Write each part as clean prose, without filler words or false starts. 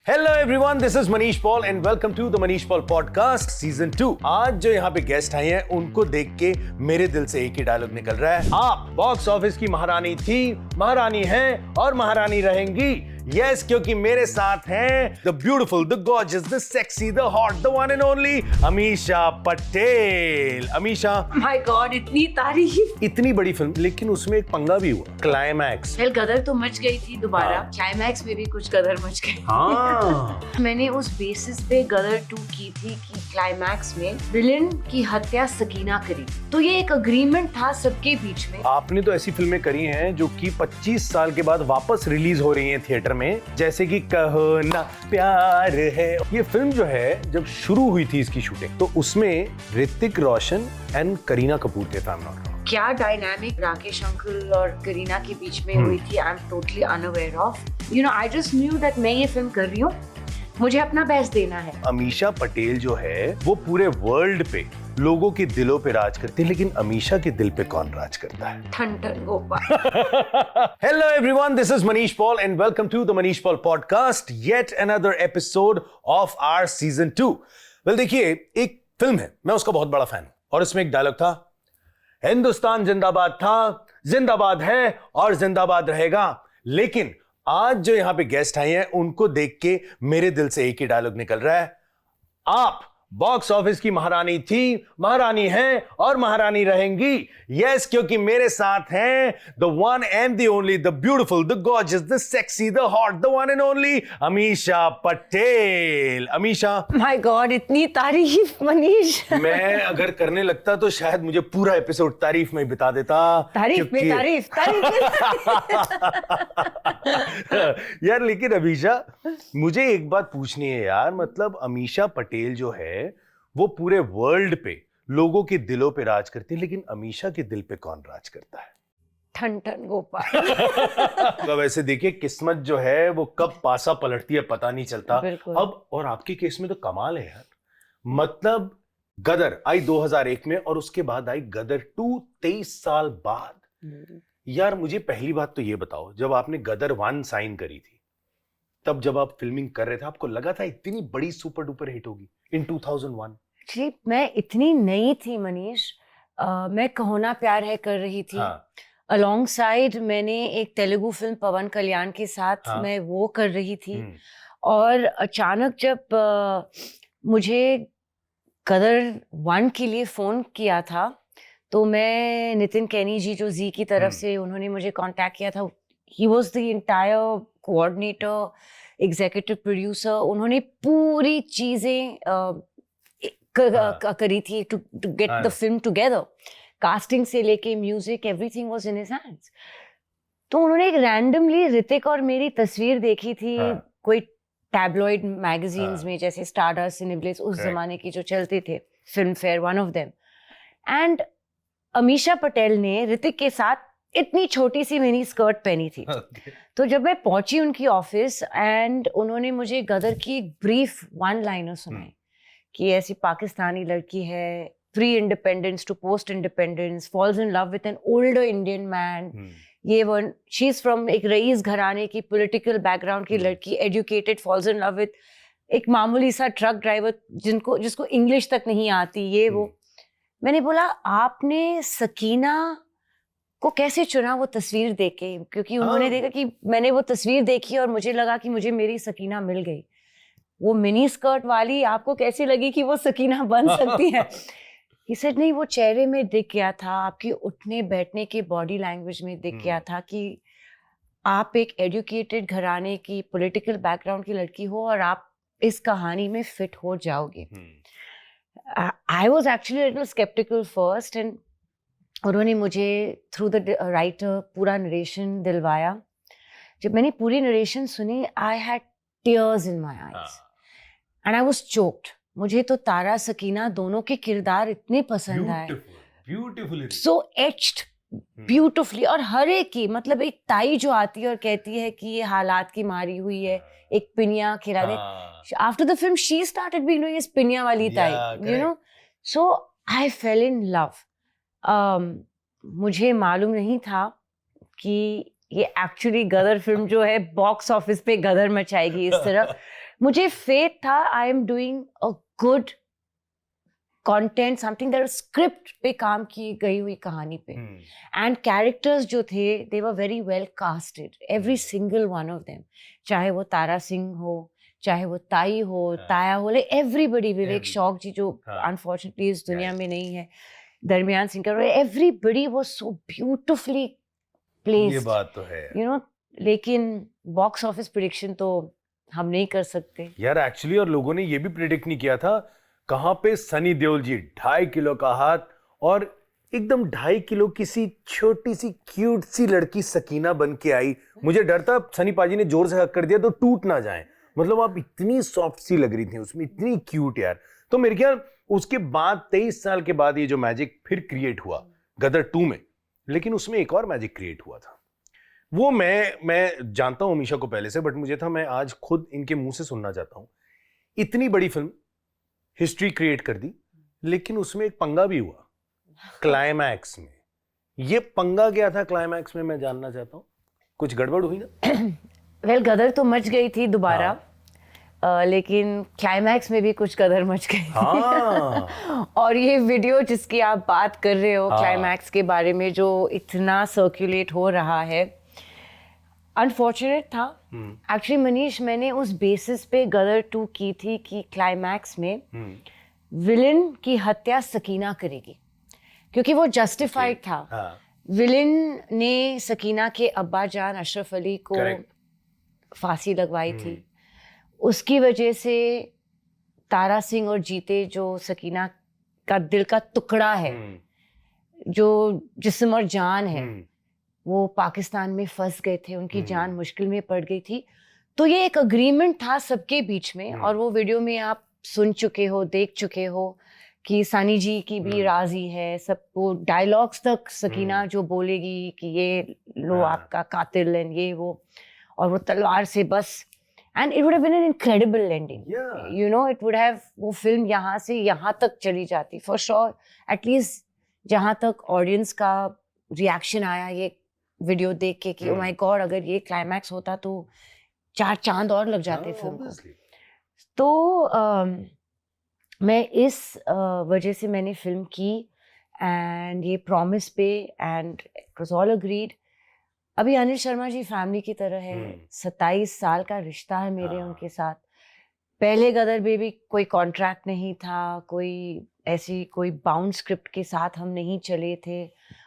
Hello everyone, this is Manish Paul and welcome to the Manish Paul podcast season 2। आज जो यहाँ पे गेस्ट आए हैं उनको देख के मेरे दिल से एक ही डायलॉग निकल रहा है, आप बॉक्स ऑफिस की महारानी थी, महारानी हैं और महारानी रहेंगी। यस, क्योंकि मेरे साथ हैं the beautiful, the gorgeous, the sexy, the hot, the one and only Amisha Patel. Amisha, my God, इतनी तारीफ। इतनी बड़ी फिल्म, लेकिन उसमें एक पंगा भी हुआ, क्लाइमैक्स। वेल, गदर तो मच गई थी दोबारा। क्लाइमैक्स में भी कुछ गदर मच गई। हाँ। मैंने उस बेसिस पे गदर 2 की थी कि क्लाइमैक्स में विलेन की हत्या सकीना करी, तो ये एक अग्रीमेंट था सबके बीच में। आपने तो ऐसी फिल्में करी हैं जो कि 25 साल के बाद वापस रिलीज हो रही हैं थिएटर में, जैसे कि कहो ना प्यार है। ये फिल्म जो है जब शुरू हुई थी इसकी शूटिंग, तो उसमें ऋतिक रोशन एंड करीना कपूर थे, क्या डायनामिक राकेश अंकल और करीना के बीच में हुई थी, I am totally unaware of. You know, I just knew that मैं ये फिल्म कर रही हूँ, मुझे अपना बेस्ट देना है। अमीषा पटेल जो है वो पूरे वर्ल्ड पे लोगों के दिलों पे राज करती है, लेकिन अमीषा के दिल पे कौन राज करता है? ठन ठन गोपाल। Hello everyone, this is Manish Paul and welcome to the Manish Paul podcast, yet another episode of our season 2। Well, देखिए, एक फिल्म है, मैं उसका बहुत बड़ा फैन हूं, और इसमें एक डायलॉग था, हिंदुस्तान जिंदाबाद था, जिंदाबाद है और जिंदाबाद रहेगा। लेकिन आज जो यहां पे गेस्ट आए हैं उनको देख के मेरे दिल से एक ही डायलॉग निकल रहा है, आप बॉक्स ऑफिस की महारानी थी, महारानी हैं और महारानी रहेंगी। यस, क्योंकि मेरे साथ हैं the one and the only, the beautiful, the gorgeous, the sexy, the hot, the one and only Amisha Patel. Amisha, my God, इतनी तारीफ मनीष। मैं अगर करने लगता तो शायद मुझे पूरा एपिसोड तारीफ में बिता देता। तारीफ में तारीफ, यार, लेकिन अमीषा, मुझे एक बात पूछनी है यार, मतलब अमीषा पटेल जो है वो पूरे वर्ल्ड पे लोगों के दिलों पे राज करती है, लेकिन अमीषा के दिल पे कौन राज करता है? ठन ठन गोपाल। तो वैसे देखिए, किस्मत जो है वो कब पासा पलटती है पता नहीं चलता। अब और आपके केस में तो कमाल है यार, मतलब गदर आई 2001 में और उसके बाद आई गदर 2 23 साल बाद। यार, मुझे पहली बात तो ये बताओ, जब आपने गदर 1 साइन करी थी, तब जब आप फिल्मिंग कर रहे थे, आपको लगा था इतनी बड़ी सुपर डुपर हिट होगी इन 2001? जी, मैं इतनी नई थी मनीष। मैं कहो ना प्यार है कर रही थी। अलोंग साइड मैंने एक तेलुगु फिल्म पवन कल्याण के साथ मैं वो कर रही थी। और अचानक जब मुझे गदर 1 के लिए फोन किया था, तो मैं नितिन कैनी जी जो जी की तरफ से उन्होंने मुझे कांटेक्ट किया था, he was the entire coordinator, executive producer. उन्होंने पूरी चीजें करी थी to get the film together, casting से लेके music, everything was in his hands. तो उन्होंने एक रैंडमली ऋतिक और मेरी तस्वीर देखी थी कोई टैबलॉइड मैगजीन्स में, जैसे स्टारडस्ट, सिनेब्लिस, उस जमाने की जो चलते थे, film fair one of them. And Amisha Patel ने ऋतिक के साथ इतनी छोटी सी मिनी स्कर्ट पहनी थी। तो जब मैं पहुंची उनकी ऑफिस एंड उन्होंने मुझे गदर की एक ब्रीफ 1 लाइनर सुनाई कि ऐसी पाकिस्तानी लड़की है, pre independence to post independence, falls in love with an older Indian man. ये वन, शी इज फ्रॉम एक रईस घराने की पॉलिटिकल बैकग्राउंड की लड़की, educated, falls in love with एक मामूली सा ट्रक ड्राइवर जिसको इंग्लिश तक नहीं आती, ये वो। मैंने बोला, आपने सकीना को कैसे चुना वो तस्वीर देख के? क्योंकि उन्होंने देखा कि मैंने वो तस्वीर देखी और मुझे लगा कि मुझे मेरी सकीना मिल गई। वो मिनी स्कर्ट वाली आपको कैसी लगी कि वो सकीना बन सकती है? He said, नहीं, वो चेहरे में दिख गया था, आपकी उठने बैठने के बॉडी लैंग्वेज में दिख गया था कि आप एक एजुकेटेड घराने की पॉलिटिकल बैकग्राउंड की लड़की हो और आप इस कहानी में फिट हो जाओगे। I was actually little sceptical first, and उन्होंने मुझे थ्रू द राइटर पूरा नरेशन दिलवाया। जब मैंने पूरी नरेशन सुनी, I had tears in my eyes and I was choked. मुझे तो तारा सकीना दोनों के किरदार इतने पसंद आए, ब्यूटीफुली, सो एच्ड ब्यूटिफुली। और हर एक की, मतलब एक ताई जो आती है और कहती है कि ये हालात की मारी हुई है, एक पिनिया खिला दे। After the film she started being doing इस पिनिया वाली ताई, you know. So I fell in love. मुझे मालूम नहीं था कि ये एक्चुअली गदर फिल्म जो है बॉक्स ऑफिस पे गदर मचाएगी इस तरह। मुझे फेथ था I am doing a good content, something that script पे काम की गई हुई कहानी पे, एंड कैरेक्टर्स जो थे they were very well casted, every single one of them, चाहे वो तारा सिंह हो, चाहे वो ताई हो, ताया हो, लाइक एवरीबडी, विवेक शौक जी जो अनफॉर्चुनेटली इस दुनिया में नहीं है, दरमियान सिंह का, everybody was so beautifully placed, ये बात तो है यू नो। लेकिन बॉक्स ऑफिस प्रेडिक्शन तो हम नहीं कर सकते यार एक्चुअली, और लोगों ने ये भी प्रेडिक्ट नहीं किया था कहां पे सनी देओल जी 2.5 किलो का हाथ और एकदम 2.5 किलो किसी छोटी सी क्यूट सी लड़की सकीना बन के आई। मुझे डर था सनी पाजी ने जोर से हक कर दिया तो टूट ना जाए, मतलब आप इतनी सॉफ्ट सी लग रही थी उसमें, इतनी क्यूट यार। तो मेरे ख्याल उसके बाद 23 साल के बाद ये जो मैजिक फिर क्रिएट हुआ गदर 2 में, लेकिन उसमें एक और मैजिक क्रिएट हुआ था। वो मैं जानता हूं अमीशा को पहले से, बट मुझे था मैं आज खुद इनके मुंह से सुनना चाहता हूं। इतनी बड़ी फिल्म हिस्ट्री क्रिएट कर दी, लेकिन उसमें एक पंगा भी हुआ क्लाइमैक्स में। ये पंगा क्या था क्लाइमैक्स में, मैं जानना चाहता हूं। कुछ गड़बड़ हुई ना? वेल गदर तो मच गई थी दोबारा, लेकिन क्लाइमैक्स में भी कुछ गदर मच गई थी। और ये वीडियो जिसकी आप बात कर रहे हो क्लाइमैक्स के बारे में, जो इतना सर्कुलेट हो रहा है, अनफॉर्चुनेट था एक्चुअली मनीष। मैंने उस बेसिस पे गदर 2 की थी कि क्लाइमैक्स में विलेन की हत्या सकीना करेगी, क्योंकि वो जस्टिफाइड था। विलेन ने सकीना के अब्बा जान अशरफ अली को फांसी लगवाई थी, उसकी वजह से तारा सिंह और जीते जो सकीना का दिल का टुकड़ा है, जो जिस्म और जान है, वो पाकिस्तान में फंस गए थे, उनकी जान मुश्किल में पड़ गई थी। तो ये एक अग्रीमेंट था सबके बीच में, और वो वीडियो में आप सुन चुके हो, देख चुके हो कि सानी जी की भी राजी है, सब वो डायलॉग्स तक सकीना जो बोलेगी कि ये लो आपका कातिल है, ये वो, और वो तलवार से बस, and it would have been an incredible ending, you know, it would have, वो फिल्म यहाँ से यहाँ तक चली जाती फॉर श्योर, एटलीस्ट जहाँ तक ऑडियंस का रिएक्शन आया ये वीडियो देख के कि ओ माय गॉड, अगर ये क्लाइमैक्स होता तो 4 चांद और लग जाते फिल्म को। तो मैं इस वजह से मैंने फिल्म की, एंड ये प्रॉमिस पे, and it was all agreed. अभी अनिल शर्मा जी फैमिली की तरह है, 27 साल का रिश्ता है मेरे उनके साथ। पहले गदर बेबी कोई कॉन्ट्रैक्ट नहीं था, कोई ऐसी कोई बाउंड स्क्रिप्ट के साथ हम नहीं चले थे,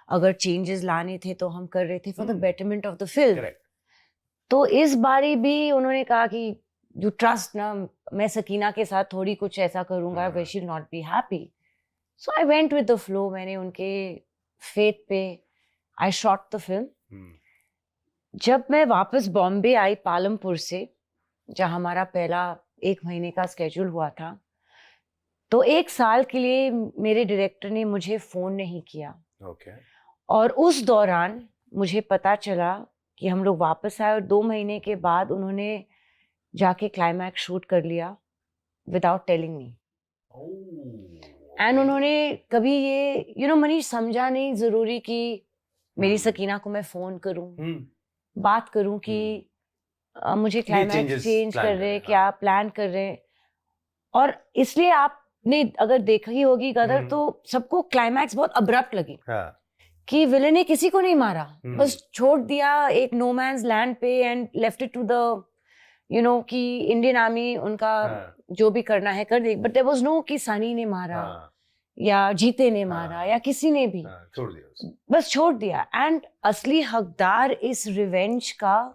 अगर चेंजेस लाने थे तो हम कर रहे थे for the betterment of the film. तो इस बारी भी उन्होंने कहा कि यू ट्रस्ट ना, मैं सकीना के साथ थोड़ी कुछ ऐसा करूंगा way she not be happy, so I went with the flow. मैंने उनके फेथ पे आई शॉट द फिल्म। जब मैं वापस बॉम्बे आई पालमपुर से, जहाँ हमारा पहला 1 महीने का स्केड्यूल हुआ था, तो 1 साल के लिए मेरे डायरेक्टर ने मुझे फोन नहीं किया। और उस दौरान मुझे पता चला कि हम लोग वापस आए, और 2 महीने के बाद उन्होंने जाके क्लाइमैक्स शूट कर लिया विदाउट टेलिंग मी। एंड उन्होंने कभी ये यू नो मनीष समझा नहीं जरूरी कि मेरी सकीना को मैं फोन करूं, बात करूं कि मुझे क्लाइमैक्स चेंज कर रहे हैं, क्या प्लान कर रहे हैं। और इसलिए आपने अगर देखा ही होगी गदर, तो सबको क्लाइमैक्स बहुत अब्रप्ट लगी कि विलेन ने किसी को नहीं मारा, बस छोड़ दिया एक नो मैन्स लैंड पे, and left it to the you know कि इंडियन आर्मी उनका जो भी करना है कर दे। बट देयर वाज नो कि सनी ने मारा या जीते ने मारा या किसी ने भी, छोड़ दिया, बस छोड़ दिया। एंड असली हकदार इस रिवेंज का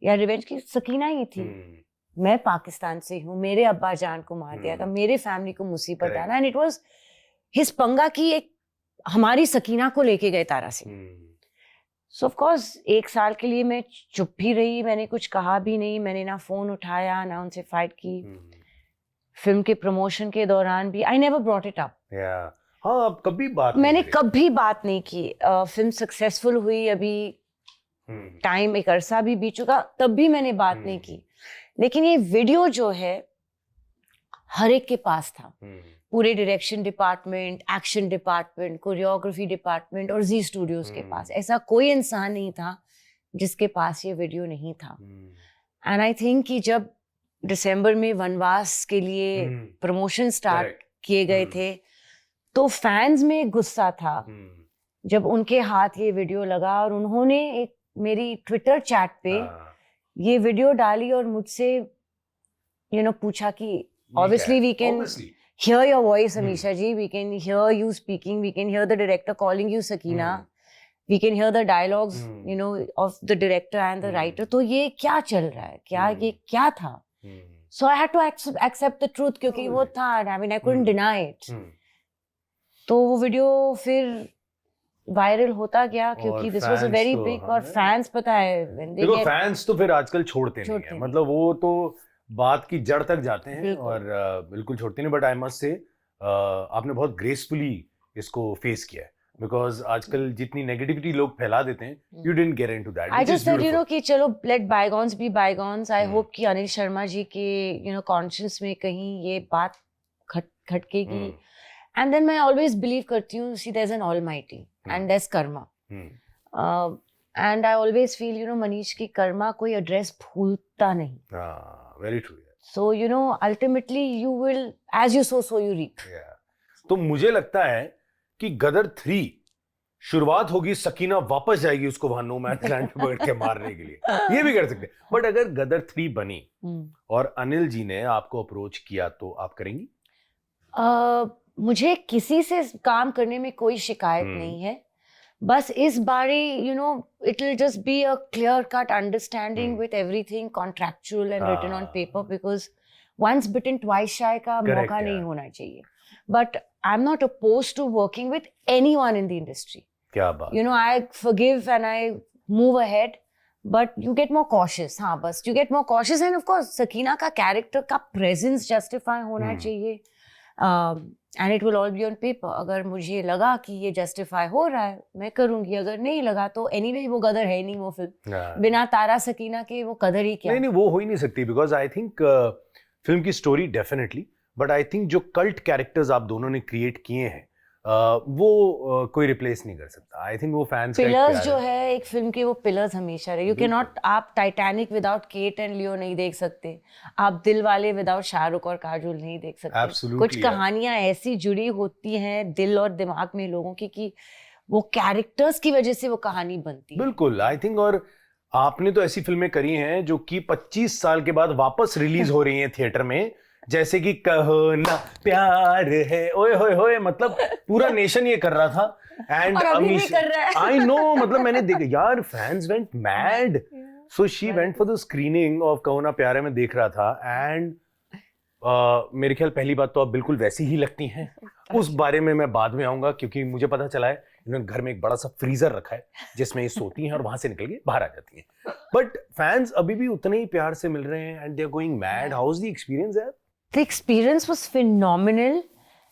या रिवेंज की सकीना ही थी। मैं पाकिस्तान से हूँ, मेरे अब्बा जान को मार दिया था, मेरे फैमिली को मुसीबत आना, एंड इट वाज हिज पंगा की एक हमारी सकीना को लेके गए तारा सिंह। सो ऑफ कोर्स 1 साल के लिए मैं चुप भी रही, मैंने कुछ कहा भी नहीं, मैंने ना फोन उठाया ना उनसे फाइट की। फिल्म के प्रमोशन के दौरान भी I never brought it up. हाँ, कभी बात मैंने कभी बात नहीं की। फिल्म सक्सेसफुल हुई, अभी टाइम एक अरसा भी बीत चुका, तब भी मैंने बात नहीं की। लेकिन ये वीडियो जो है हर एक के पास था, पूरे direction department, action department, choreography department और जी स्टूडियोज के पास। ऐसा कोई इंसान नहीं था जिसके पास ये वीडियो नहीं था। एंड आई थिंक कि जब दिसंबर में वनवास के लिए प्रमोशन स्टार्ट किए गए थे, तो फैंस में गुस्सा था जब उनके हाथ ये वीडियो लगा और उन्होंने एक मेरी ट्विटर चैट पे ये वीडियो डाली और मुझसे पूछा कि obviously we can hear your voice, Amisha ji, we can hear you speaking, we can hear the director calling you Sakina, we can hear the dialogues of the director and the writer. तो ये क्या चल रहा है, ये क्या था? So I had to accept the truth क्योंकि वो था, I mean I couldn't deny it. तो वो वीडियो फिर वायरल होता गया क्योंकि this was a very big, और फैंस पता है देखो फैंस तो फिर आजकल छोड़ते नहीं है, मतलब वो तो बात की जड़ तक जाते हैं और बिल्कुल छोड़ते नहीं। बट आई मस्ट से आपने बहुत ग्रेसफुली इसको फेस किया है, बिकॉज आजकल जितनी नेगेटिविटी लोग फैला देते हैं, you didn't get into that. I just said कि चलो let bygones be bygones. I hope कि अनिल शर्मा जी के कॉन्शियस में कहीं ये बात खटकेगी। एंड देन मैं ऑलवेज बिलीव करती हूँ, see there is an almighty and there is karma, and I always feel Manish की कर्मा कोई एड्रेस भूलता नहीं। Very true. So ultimately you will, as you sow, so you reap. तो मुझे लगता है कि गदर 3 शुरुआत होगी, सकीना वापस जाएगी उसको वहां नो मैन लैंड पे बैठ के मारने के लिए, ये भी कर सकते हैं। बट अगर गदर 3 बनी और अनिल जी ने आपको अप्रोच किया तो आप करेंगी? मुझे किसी से काम करने में कोई शिकायत नहीं है, बस इस बारे it will just be a clear cut understanding with everything contractual and written on paper, because once bitten twice shy का मौका नहीं होना चाहिए। But I'm not opposed to working with anyone in the industry. क्या बात, I forgive and I move ahead, but you get more cautious। हाँ बस you get more cautious, and of course Sakina का character का presence justify होना चाहिए, and it will all be on paper। अगर मुझे लगा कि ये justify हो रहा है मैं करूंगी, अगर नहीं लगा तो anyway वो गदर है नहीं, वो फिल्म बिना तारा सकीना के वो कदर ही क्या। नहीं वो हो ही नहीं सकती, because I think फिल्म की story definitely, but I think जो कल्ट कैरेक्टर्स आप दोनों ने क्रिएट किए हैं वो कोई रिप्लेस नहीं कर सकता। आई थिंक वो फैंस का पिलर्स जो है एक फिल्म के, वो पिलर्स हमेशा रहे। यू कैन नॉट, आप टाइटैनिक विदाउट केट एंड लियो नहीं देख सकते, आप दिल वाले विदाउट शाहरुख और काजोल नहीं देख सकते। कुछ कहानियां ऐसी जुड़ी होती हैं दिल और दिमाग में लोगों की कि वो कैरेक्टर्स की वजह से वो कहानी बनती है। बिल्कुल, आई थिंक। और आपने तो ऐसी फिल्में करी हैं जो कि 25 साल के बाद वापस रिलीज हो रही हैं थिएटर में, जैसे कि कहो ना प्यार है, ओए होए होए, मतलब पूरा नेशन ये कर रहा था। एंड आई नो, मतलब मैंने देखा यार, fans went mad, so she went for the screening of Kaho Naa Pyaar है, मैं देख रहा था। एंड मेरे ख्याल पहली बात तो आप बिल्कुल वैसी ही लगती हैं, उस बारे में मैं बाद में आऊंगा, क्योंकि मुझे पता चला है इन्होंने घर में एक बड़ा सा फ्रीजर रखा है जिसमें ये सोती हैं और वहां से निकल के बाहर आ जाती हैं। बट फैंस अभी भी उतने ही प्यार से मिल रहे हैं and they are going mad. How is the experience यार? The experience was phenomenal.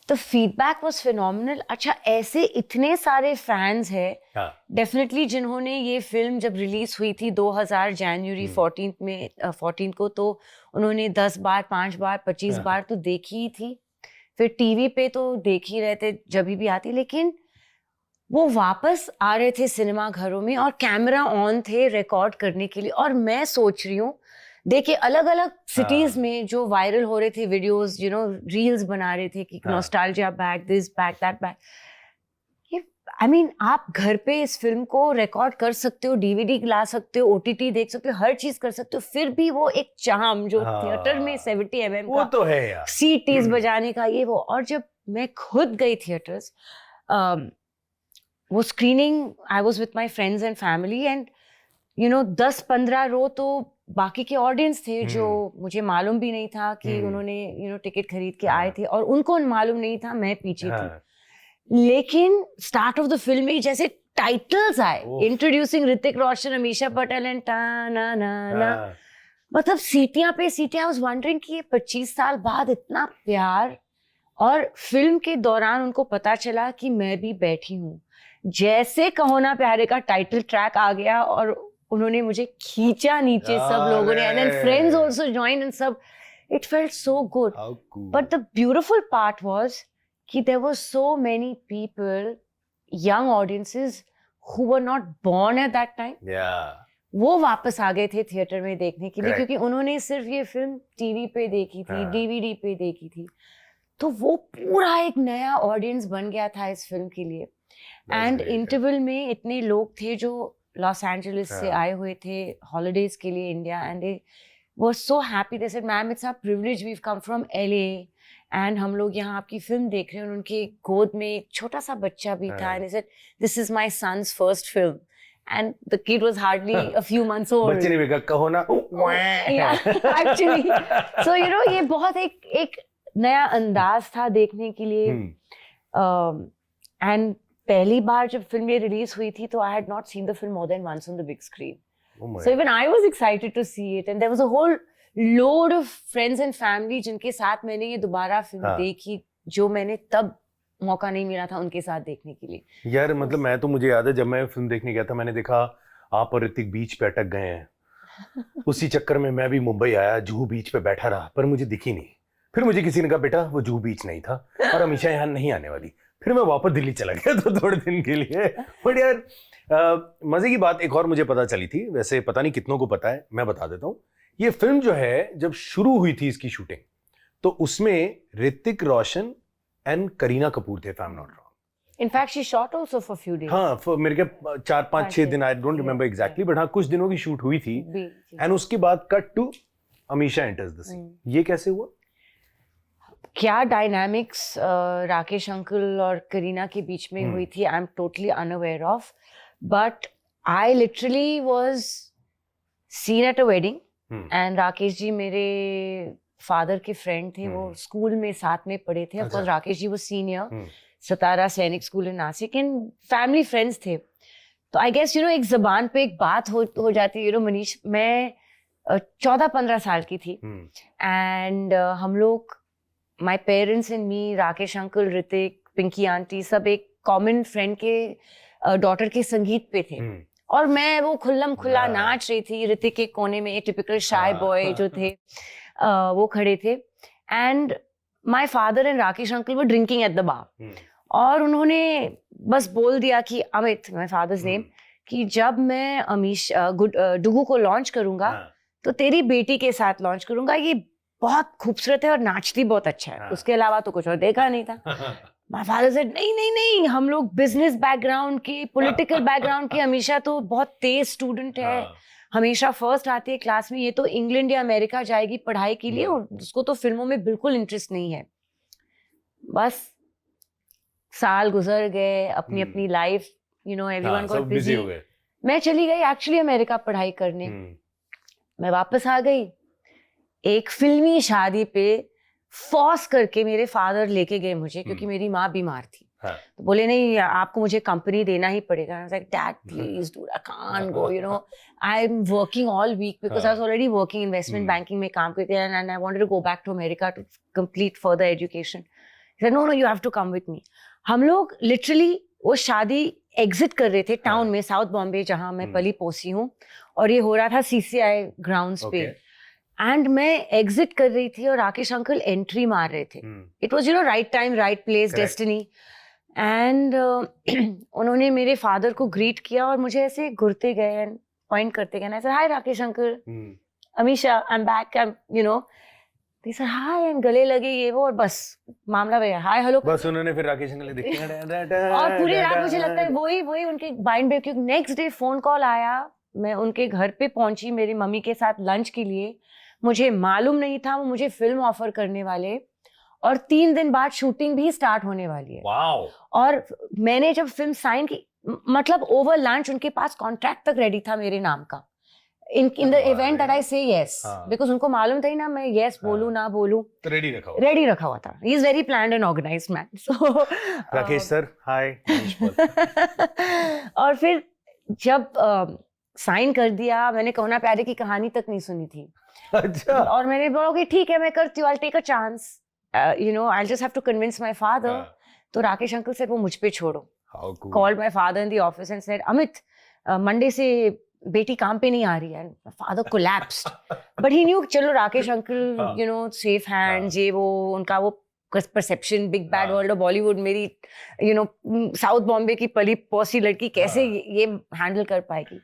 The feedback was phenomenal. अच्छा, ऐसे इतने सारे फैंस हैं डेफिनेटली जिन्होंने ये फिल्म जब रिलीज हुई थी 2000 जनवरी 14 को, तो उन्होंने 10 बार 5 बार 25 बार तो देखी ही थी, फिर टीवी पे तो देख ही रहे थे जब भी आती, लेकिन वो वापस आ रहे थे सिनेमा घरों में और कैमरा ऑन थे रिकॉर्ड करने के लिए। और मैं सोच रही हूँ, देखिए अलग अलग सिटीज में जो वायरल हो रहे थे वीडियोस, रील्स बना रहे थे कि nostalgia back, this back, that back. I mean आप घर पे इस फिल्म को रिकॉर्ड कर सकते हो, डीवीडी ला सकते हो, ओटीटी देख सकते हो, हर चीज कर सकते हो, फिर भी वो एक चार्म जो थिएटर में 70 mm वो तो है यार, सीटीज बजाने का ये वो। और जब मैं खुद गई थिएटर्स, वो screening, I was with my friends and family, and 10-15 रो तो बाकी के ऑडियंस थे जो मुझे मालूम भी नहीं था कि उन्होंने टिकट खरीद के आए थे, और उनको मालूम नहीं था मैं पीछे थी। लेकिन स्टार्ट ऑफ द फिल्म में जैसे टाइटल्स आए, इंट्रोड्यूसिंग ऋतिक रोशन, अमीषा पटेल एंड टा ना ना ना, मतलब सीटियां पे सीटियां। आई वाज वंडरिंग कि ये 25 साल बाद इतना प्यार, और फिल्म के दौरान उनको पता चला कि मैं भी बैठी हूँ। जैसे कहो ना प्यारे का टाइटल ट्रैक आ गया और उन्होंने मुझे खींचा नीचे, सब लोगों ने, and then friends also join, and सब, it felt so good. But the beautiful part was कि there were so many people, young audiences who were not born at that time, वो वापस आ गए थे थिएटर में देखने के लिए, Correct. क्योंकि उन्होंने सिर्फ ये फिल्म टीवी पे देखी थी, हाँ. डीवीडी पे देखी थी, तो वो पूरा एक नया ऑडियंस बन गया था इस फिल्म के लिए। एंड इंटरवल में इतने लोग थे जो लॉस एंजलिस से आए हुए थे हॉलीडेज के लिए India, and they were so happy. They said ma'am it's a privilege, we have come from LA and हम लोग यहाँ आपकी फिल्म देख रहे हैं। और उनके गोद में एक छोटा सा बच्चा भी था, and they said this is my son's first film, and the kid was hardly a few months old. बच्चे ने भी कहा कहो ना एक्चुअली सो यू नो ये बहुत एक नया अंदाज था देखने के लिए। एंड पहली बार जब फिल्म ये रिलीज हुई थी तो I had not seen the film more than once on the big screen, so even I was excited to see it, and there was a whole load of friends and family जिनके साथ मैंने ये दोबारा film देखी, जो मैंने तब मौका नहीं मिला था उनके साथ देखने के लिए। यार मतलब मैं तो, मुझे याद है जब मैं फिल्म देखने गया था, मैंने देखा आप और ऋतिक बीच पे अटक गए हैं। उसी चक्कर में मैं भी मुंबई आया, जुहू बीच पे बैठा रहा, पर मुझे दिखी नहीं। फिर मुझे किसी ने कहा बेटा वो जुहू बीच नहीं था और हमेशा यहाँ नहीं आने वाली। फिर मैं वापस दिल्ली चला गया तो थोड़े दिन के लिए। बट यार मजे की बात एक और मुझे पता चली थी, वैसे पता नहीं कितनों को पता है, मैं बता देता हूँ। ये फिल्म जो है जब शुरू हुई थी इसकी शूटिंग, तो उसमें ऋतिक रोशन एंड करीना कपूर थे, if I'm not wrong. In fact, she shot also for few days. हाँ, for मेरे के 4-5-6 दिन, I don't remember exactly, but हाँ कुछ दिनों की शूट हुई थी। एंड उसके बाद cut to Ameesha enters the scene. ये कैसे हुआ? क्या डायनामिक्स राकेश अंकल और करीना के बीच में हुई थी, I am totally unaware of, but I literally was seen at a wedding, and Rakesh ji मेरे फादर के फ्रेंड थे, वो स्कूल में साथ में पढ़े थे। ऑफ कोर्स राकेश जी वो सीनियर, सतारा सैनिक school in Nashik, and family friends थे। तो आई गेस यू नो एक जबान पे एक बात हो जाती है। यू नो मनीष, मैं 14-15 साल की थी, एंड हम लोग, my parents and me, Rakesh uncle, Hrithik, Pinky aunty, सब एक कॉमन फ्रेंड के डॉटर के संगीत पे थे, और मैं वो खुल्लम खुल्ला नाच रही थी। ऋतिक के कोने में एक टिपिकल शाय बॉय जो थे वो खड़े थे, and my father and Rakesh uncle were drinking at the bar, और उन्होंने बस बोल दिया कि अमित, माय फादर्स नेम, कि जब मैं डुगू को लॉन्च करूंगा तो तेरी बेटी के साथ लॉन्च करूंगा, ये बहुत खूबसूरत है और नाचती बहुत अच्छा है, उसके अलावा तो कुछ और देखा नहीं था। माय फादर सेड नहीं नहीं नहीं, हम लोग बिजनेस बैकग्राउंड के, पॉलिटिकल बैकग्राउंड के, हमेशा तो बहुत तेज स्टूडेंट है, हमेशा फर्स्ट आती है क्लास में, ये तो इंग्लैंड या अमेरिका जाएगी पढ़ाई के लिए और उसको तो फिल्मों में बिल्कुल इंटरेस्ट नहीं है। बस साल गुजर गए, अपनी अपनी life, you know everyone got busy. मैं चली गई एक्चुअली अमेरिका पढ़ाई करने। मैं वापस आ गई, एक फिल्मी शादी पे फोर्स करके मेरे फादर लेके गए मुझे, क्योंकि मेरी माँ बीमार थी। तो बोले नहीं आपको मुझे कंपनी देना ही पड़ेगा। I was like, Dad, please, dude, I can't go. You know, I'm working all week because I was already working investment banking में काम करते हैं, and I wanted to go back to America to complete further education. He said, no, you have to come with me. हम लोग literally वो शादी exit कर रहे थे टाउन में, साउथ बॉम्बे, जहाँ मैं पली पोसी हूँ, और ये हो रहा था CCI ग्राउंड्स पे, एंड मैं एग्जिट कर रही थी और राकेश अंकल एंट्री मार रहे थे। It was you know right time, right place, destiny. And उन्होंने मेरे फादर को ग्रीट किया और मुझे ऐसे घुरते गए एंड पॉइंट करते गए, hi Rakesh uncle, Amisha, I am back, I am, you know, they said hi, and गले लगे ये वो, और बस मामला भैया हाय हेलो, बस उन्होंने फिर राकेश अंकल देखते और पूरी रात मुझे लगता है वही उनके माइंड में। क्योंकि नेक्स्ट डे फोन कॉल आया, मैं उनके घर पे पहुंची मेरी मम्मी के साथ लंच के लिए। मुझे मालूम नहीं था वो मुझे फिल्म ऑफर करने वाले, और 3 दिन बाद शूटिंग भी स्टार्ट होने वाली है। वाओ। और मैंने जब फिल्म साइन की, मतलब ओवर लंच उनके पास कॉन्ट्रैक्ट तक रेडी था मेरे नाम का, in the event that I से यस, बिकॉज उनको मालूम था ही ना मैं यस बोलूं ना बोलूं, तो रेडी रखा हुआ था। He is very planned and organised man. So Rakesh sir hi. और फिर जब साइन कर दिया, मैंने कहुना प्यारे की कहानी तक नहीं सुनी थी। अच्छा। और मैंने बोला कि ठीक है मैं करती हूँ, I take a chance, you know, I just have to convince my father. तो राकेश अंकल से वो मुझ पे छोड़ो। Called my father in the office and said Amit, Monday से बेटी काम पे नहीं आ रही है। Father collapsed, but he knew चलो Rakesh uncle, you know, safe hands, ये वो, उनका वो perception, big bad world of Bollywood, मेरी यू नो साउथ बॉम्बे की पली पौसी लड़की कैसे ये हैंडल कर पाएगी।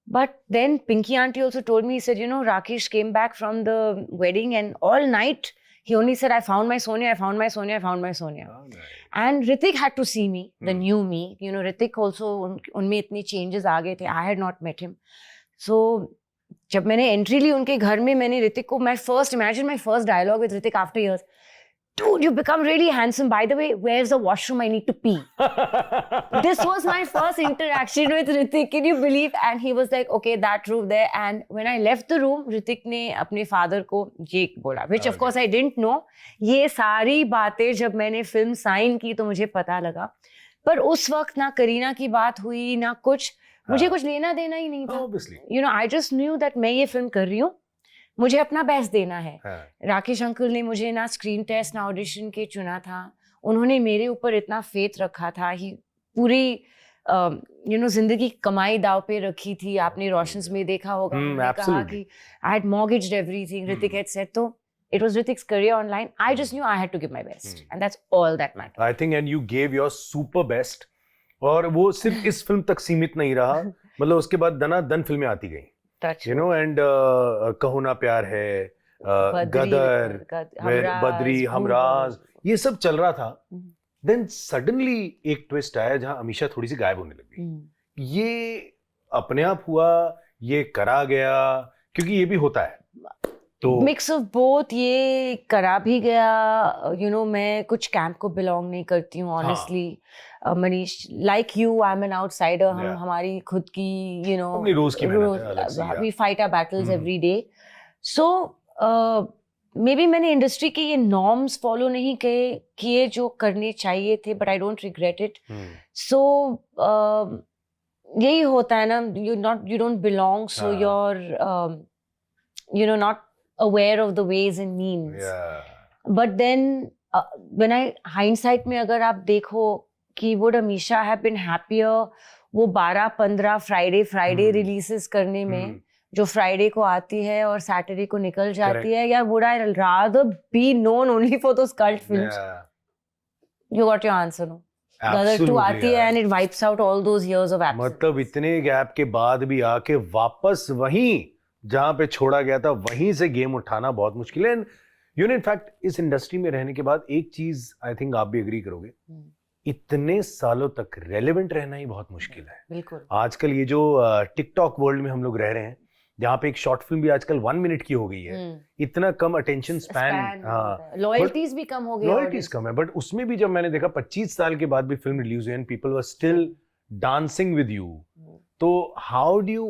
But then Pinky auntie also told me, he said, you know, Rakesh came back from the wedding and all night he only said, I found my Sonia, I found my Sonia, I found my Sonia. Oh, nice. And Hrithik had to see me, the new me. You know, Hrithik also, उनमें इतनी changes आ गए थे. I had not met him. So, जब मैंने entry ली उनके घर में, मैंने ऋतिक को, imagine my first dialogue with Hrithik after years. Dude, you become really handsome. By the way, where's the washroom? I need to pee. This was my first interaction with Hrithik. Can you believe? And he was like, okay, that room there. And when I left the room, Hrithik ने अपने father को ये बोला, which of course I didn't know. ये सारी बातें जब मैंने film sign की तो मुझे पता लगा. पर उस वक्त ना करीना की बात हुई ना कुछ, मुझे कुछ लेना देना ही नहीं था. Obviously. You know, I just knew that मैं ये film कर रही हूँ. मुझे अपना बेस्ट देना है. राकेश अंकल ने मुझे ना स्क्रीन टेस्ट ना ऑडिशन के चुना था. उन्होंने मेरे ऊपर इतना फेथ रखा था. ही पूरी यू नो जिंदगी कमाई दाव पे रखी थी. आपने रोशंस में देखा होगा. मैंने कहा कि I had mortgaged everything. Hrithik had said तो it was Hrithik's career online. I just knew I had to give my best, and that's all that mattered. I think and you gave your super best. और वो सिर्फ इस film तक सीमित नहीं रहा. मतलब उसके बाद दनादन फिल्में आती गई. You know, and कहो ना प्यार है, गदर, बद्री, हमराज, ये सब चल रहा था. Then suddenly एक ट्विस्ट आया जहाँ अमीषा थोड़ी सी गायब होने लगी. ये अपने आप हुआ, ये करा गया, क्योंकि ये भी होता है. तो मिक्स ऑफ बोथ. ये करा भी गया. यू नो, मैं कुछ कैंप को बिलोंग नहीं करती हूँ honestly. Manish, like you, I am an outsider. हम हमारी खुद की, यू नो, अपनी रोज की मेहनत है. We fight our battles every day. So maybe मैंने इंडस्ट्री के ये नॉर्म्स फॉलो नहीं किए जो करने चाहिए थे, but I don't regret it. So यही होता है ना, you don't belong, so you're you know, not aware of the ways and means. But then when hindsight में अगर आप देखो कि would Amisha have been happier वो 12-15 फ्राइडे रिलीजेस करने में, जो फ्राइडे को आती है और सैटरडे को निकल जाती है, या would I rather be known only for those cult films? You got your answer, no? Gadar 2 आती है and it wipes out all those years of absence. मतलब इतने गैप के बाद भी आके वापस वहीं जहाँ पे छोड़ा गया था वहीं से गेम उठाना बहुत मुश्किल है. यू नो, इनफैक्ट इस इंडस्ट्री में रहने के बाद एक चीज आई थिंक आप भी एग्री करोगे, इतने सालों तक रेलेवेंट रहना ही बहुत मुश्किल है. बिल्कुल. आजकल ये जो टिकटॉक वर्ल्ड में हम लोग रह रहे हैं, जहाँ पे एक शॉर्ट फिल्म भी आजकल 1 मिनट की हो गई है. इतना कम अटेंशन स्पैन. लॉयल्टीज भी कम हो गई. लॉयल्टीज कम है, बट उसमें भी जब मैंने देखा 25 साल के बाद भी फिल्म रिलीज हुई and people were still dancing with you. तो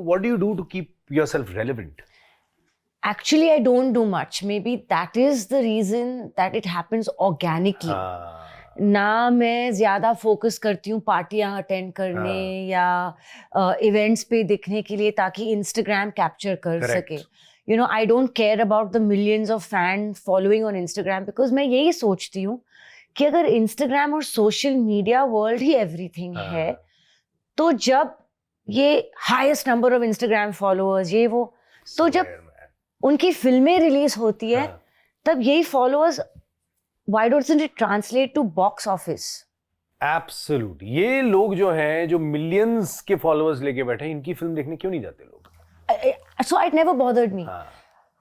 what do you do to keep yourself relevant? Actually, I don't do much. Maybe that is the reason that it happens organically. ना मैं ज्यादा focus करती हूँ पार्टियां attend करने या events पे दिखने के लिए ताकि इंस्टाग्राम कैप्चर कर सके. You know, I don't care about the millions of fan following on Instagram because मैं यही सोचती हूँ कि अगर इंस्टाग्राम और सोशल मीडिया वर्ल्ड ही एवरीथिंग है, तो जब ये highest number of Instagram followers ये वो, तो जब उनकी फिल्में रिलीज होती है तब यही followers, why don't it translate to box office? Absolutely. ये लोग जो हैं, जो मिलियंस के फॉलोअर्स लेके बैठे हैं, इनकी फिल्म देखने क्यों नहीं जाते लोग? सो इट नेवर बॉदर्ड मी.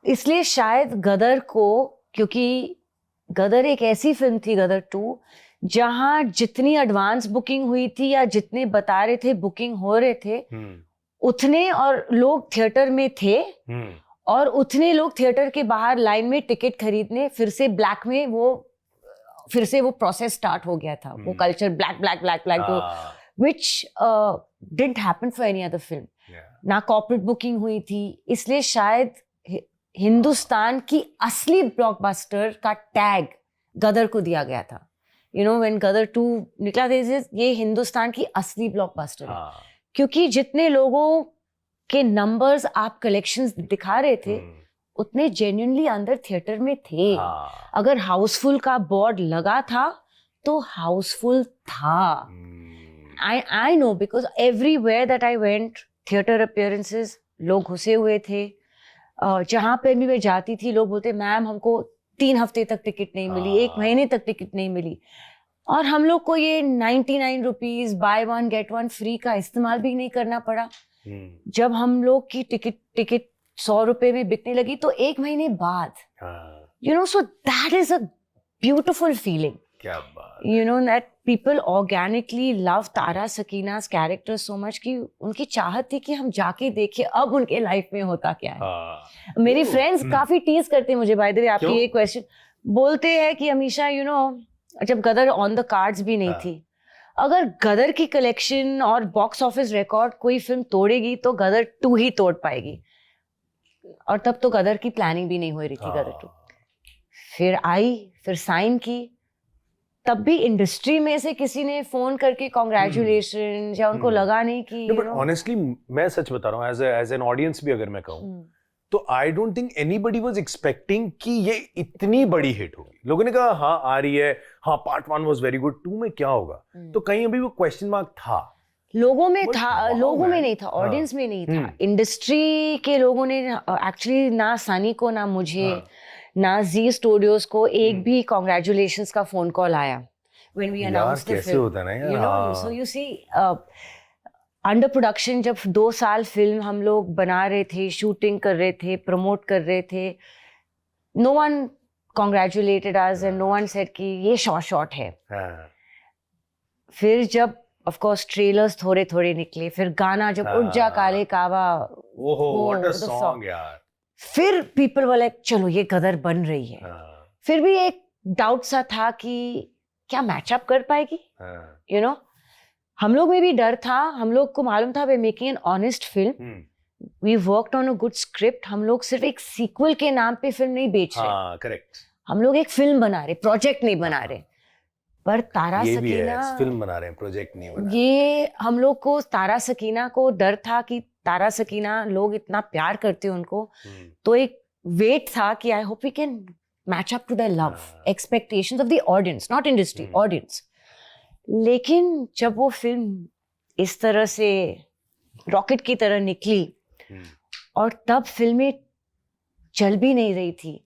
इसलिए शायद गदर को, क्योंकि गदर एक ऐसी फिल्म थी, गदर 2, जहां जितनी एडवांस बुकिंग हुई थी या जितने बता रहे थे बुकिंग हो रहे थे, उतने और लोग थिएटर में थे और उतने लोग थिएटर के बाहर लाइन में टिकट खरीदने, फिर से ब्लैक में फिर से वो प्रोसेस स्टार्ट हो गया था. वो culture black which didn't happen for any other film. ना कॉर्पोरेट बुकिंग हुई थी. इसलिए शायद हिंदुस्तान की असली ब्लॉकबस्टर का टैग गदर को दिया गया था. You know, when गदर 2 निकला था, ये हिंदुस्तान की असली ब्लॉकबस्टर है. क्योंकि जितने लोगों के नंबर्स आप कलेक्शंस दिखा रहे थे, उतने जेन्युइनली अंदर थिएटर में थे. अगर हाउसफुल का बोर्ड लगा था तो हाउसफुल था. I know because everywhere that I went, theatre appearances, लोग घुसे हुए थे. जहाँ पे भी मैं जाती थी लोग बोलते, मैम हमको 3 हफ्ते तक टिकट नहीं मिली, 1 महीने तक टिकट नहीं मिली. और हम लोग को ये 99 रुपीज बाय 1 गेट 1 फ्री का इस्तेमाल भी नहीं करना पड़ा. जब हम लोग की टिकट 100 रुपए में बिकने लगी तो 1 महीने बाद, you know, so that is a beautiful feeling. क्या बात, you know, that people organically love Tara सकीना's character so much कि उनकी चाहत थी कि हम जाके देखें अब उनके लाइफ में होता क्या है. मेरी फ्रेंड्स काफी टीज करते हैं मुझे, बाय द वे, आपकी ये क्वेश्चन. बोलते हैं कि अमीशा, you know, जब गदर ऑन द कार्ड्स भी नहीं थी, अगर गदर की कलेक्शन और बॉक्स ऑफिस रिकॉर्ड कोई फिल्म तोड़ेगी तो गदर 2 ही तोड़ पाएगी. और तब तो गदर की प्लानिंग भी नहीं हो रही थी, गदर 2. फिर आई, फिर साइन की, तब भी इंडस्ट्री में से किसी ने फोन करके कॉन्ग्रेचुलेशन या उनको लगा नहीं कि बट ऑनेस्टली मैं सच बता रहा हूँ, एज एन ऑडियंस भी अगर मैं कहूँ तो I don't think anybody was expecting कि ये इतनी बड़ी हिट होगी. लोगों ने कहा हाँ आ रही है, हाँ पार्ट 1 वाज वेरी गुड, 2 में क्या होगा. तो कहीं अभी वो क्वेश्चन मार्क था, लोगों में था, लोगों में नहीं था, ऑडियंस में नहीं था. इंडस्ट्री के लोगों ने एक्चुअली ना सनी को, ना मुझे, ना जी स्टूडियोज को एक भी कॉन्ग्रेचुलेशंस का फोन कॉल आया when we announced the film. कैसे होता है ना यार. You know, so you see, under production जब 2 साल फिल्म हम लोग बना रहे थे, शूटिंग कर रहे थे, प्रमोट कर रहे थे, no one congratulated us and no one said कि ये शॉट है. फिर जब ऑफ कोर्स ट्रेलर्स थोड़े थोड़े निकले, फिर गाना जब उठ जा काले कावा, ओहो व्हाट अ सॉन्ग यार, फिर पीपल वर लाइक चलो ये गदर बन रही है. फिर भी एक डाउट सा था कि क्या मैचअप कर पाएगी, यू नो. हम लोग में भी डर था, हम लोग को मालूम था we making an honest film, we worked on a good script. हम लोग सिर्फ एक सीक्वल के नाम पे फिल्म नहीं बेच रहे, करेक्ट. हम लोग एक फिल्म बना रहे, प्रोजेक्ट नहीं बना रहे. पर तारा सकीना फिल्म बना रहे हैं, प्रोजेक्ट नहीं बना. ये हम लोग को तारा सकीना को डर था कि तारा सकीना लोग इतना प्यार करते हैं उनको, तो एक वेट था कि I hope we can match up to the love expectations of the audience, not industry, audience. लेकिन जब वो फिल्म इस तरह से रॉकेट की तरह निकली और तब फिल्में चल भी नहीं रही थी,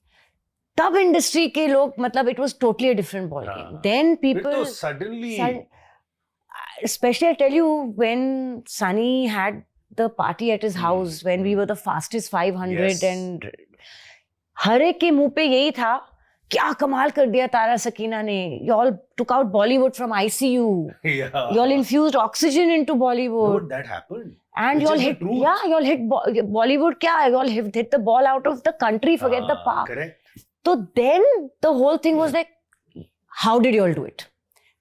तब इंडस्ट्री के लोग, मतलब it was totally a different ball game. Then people suddenly, especially I tell you, when Sunny had the party at his house, when we were the fastest 500, Yes. and हर एक के मुंह पे यही था, क्या कमाल कर दिया तारा सकीना ने. You all took out Bollywood from ICU. Yeah. You all infused oxygen into Bollywood. No, that happened. And you all hit, yeah, you all hit Bollywood. क्या? You all hit the ball out of the country. Forget the park. Correct. So then the whole thing was like, how did you all do it?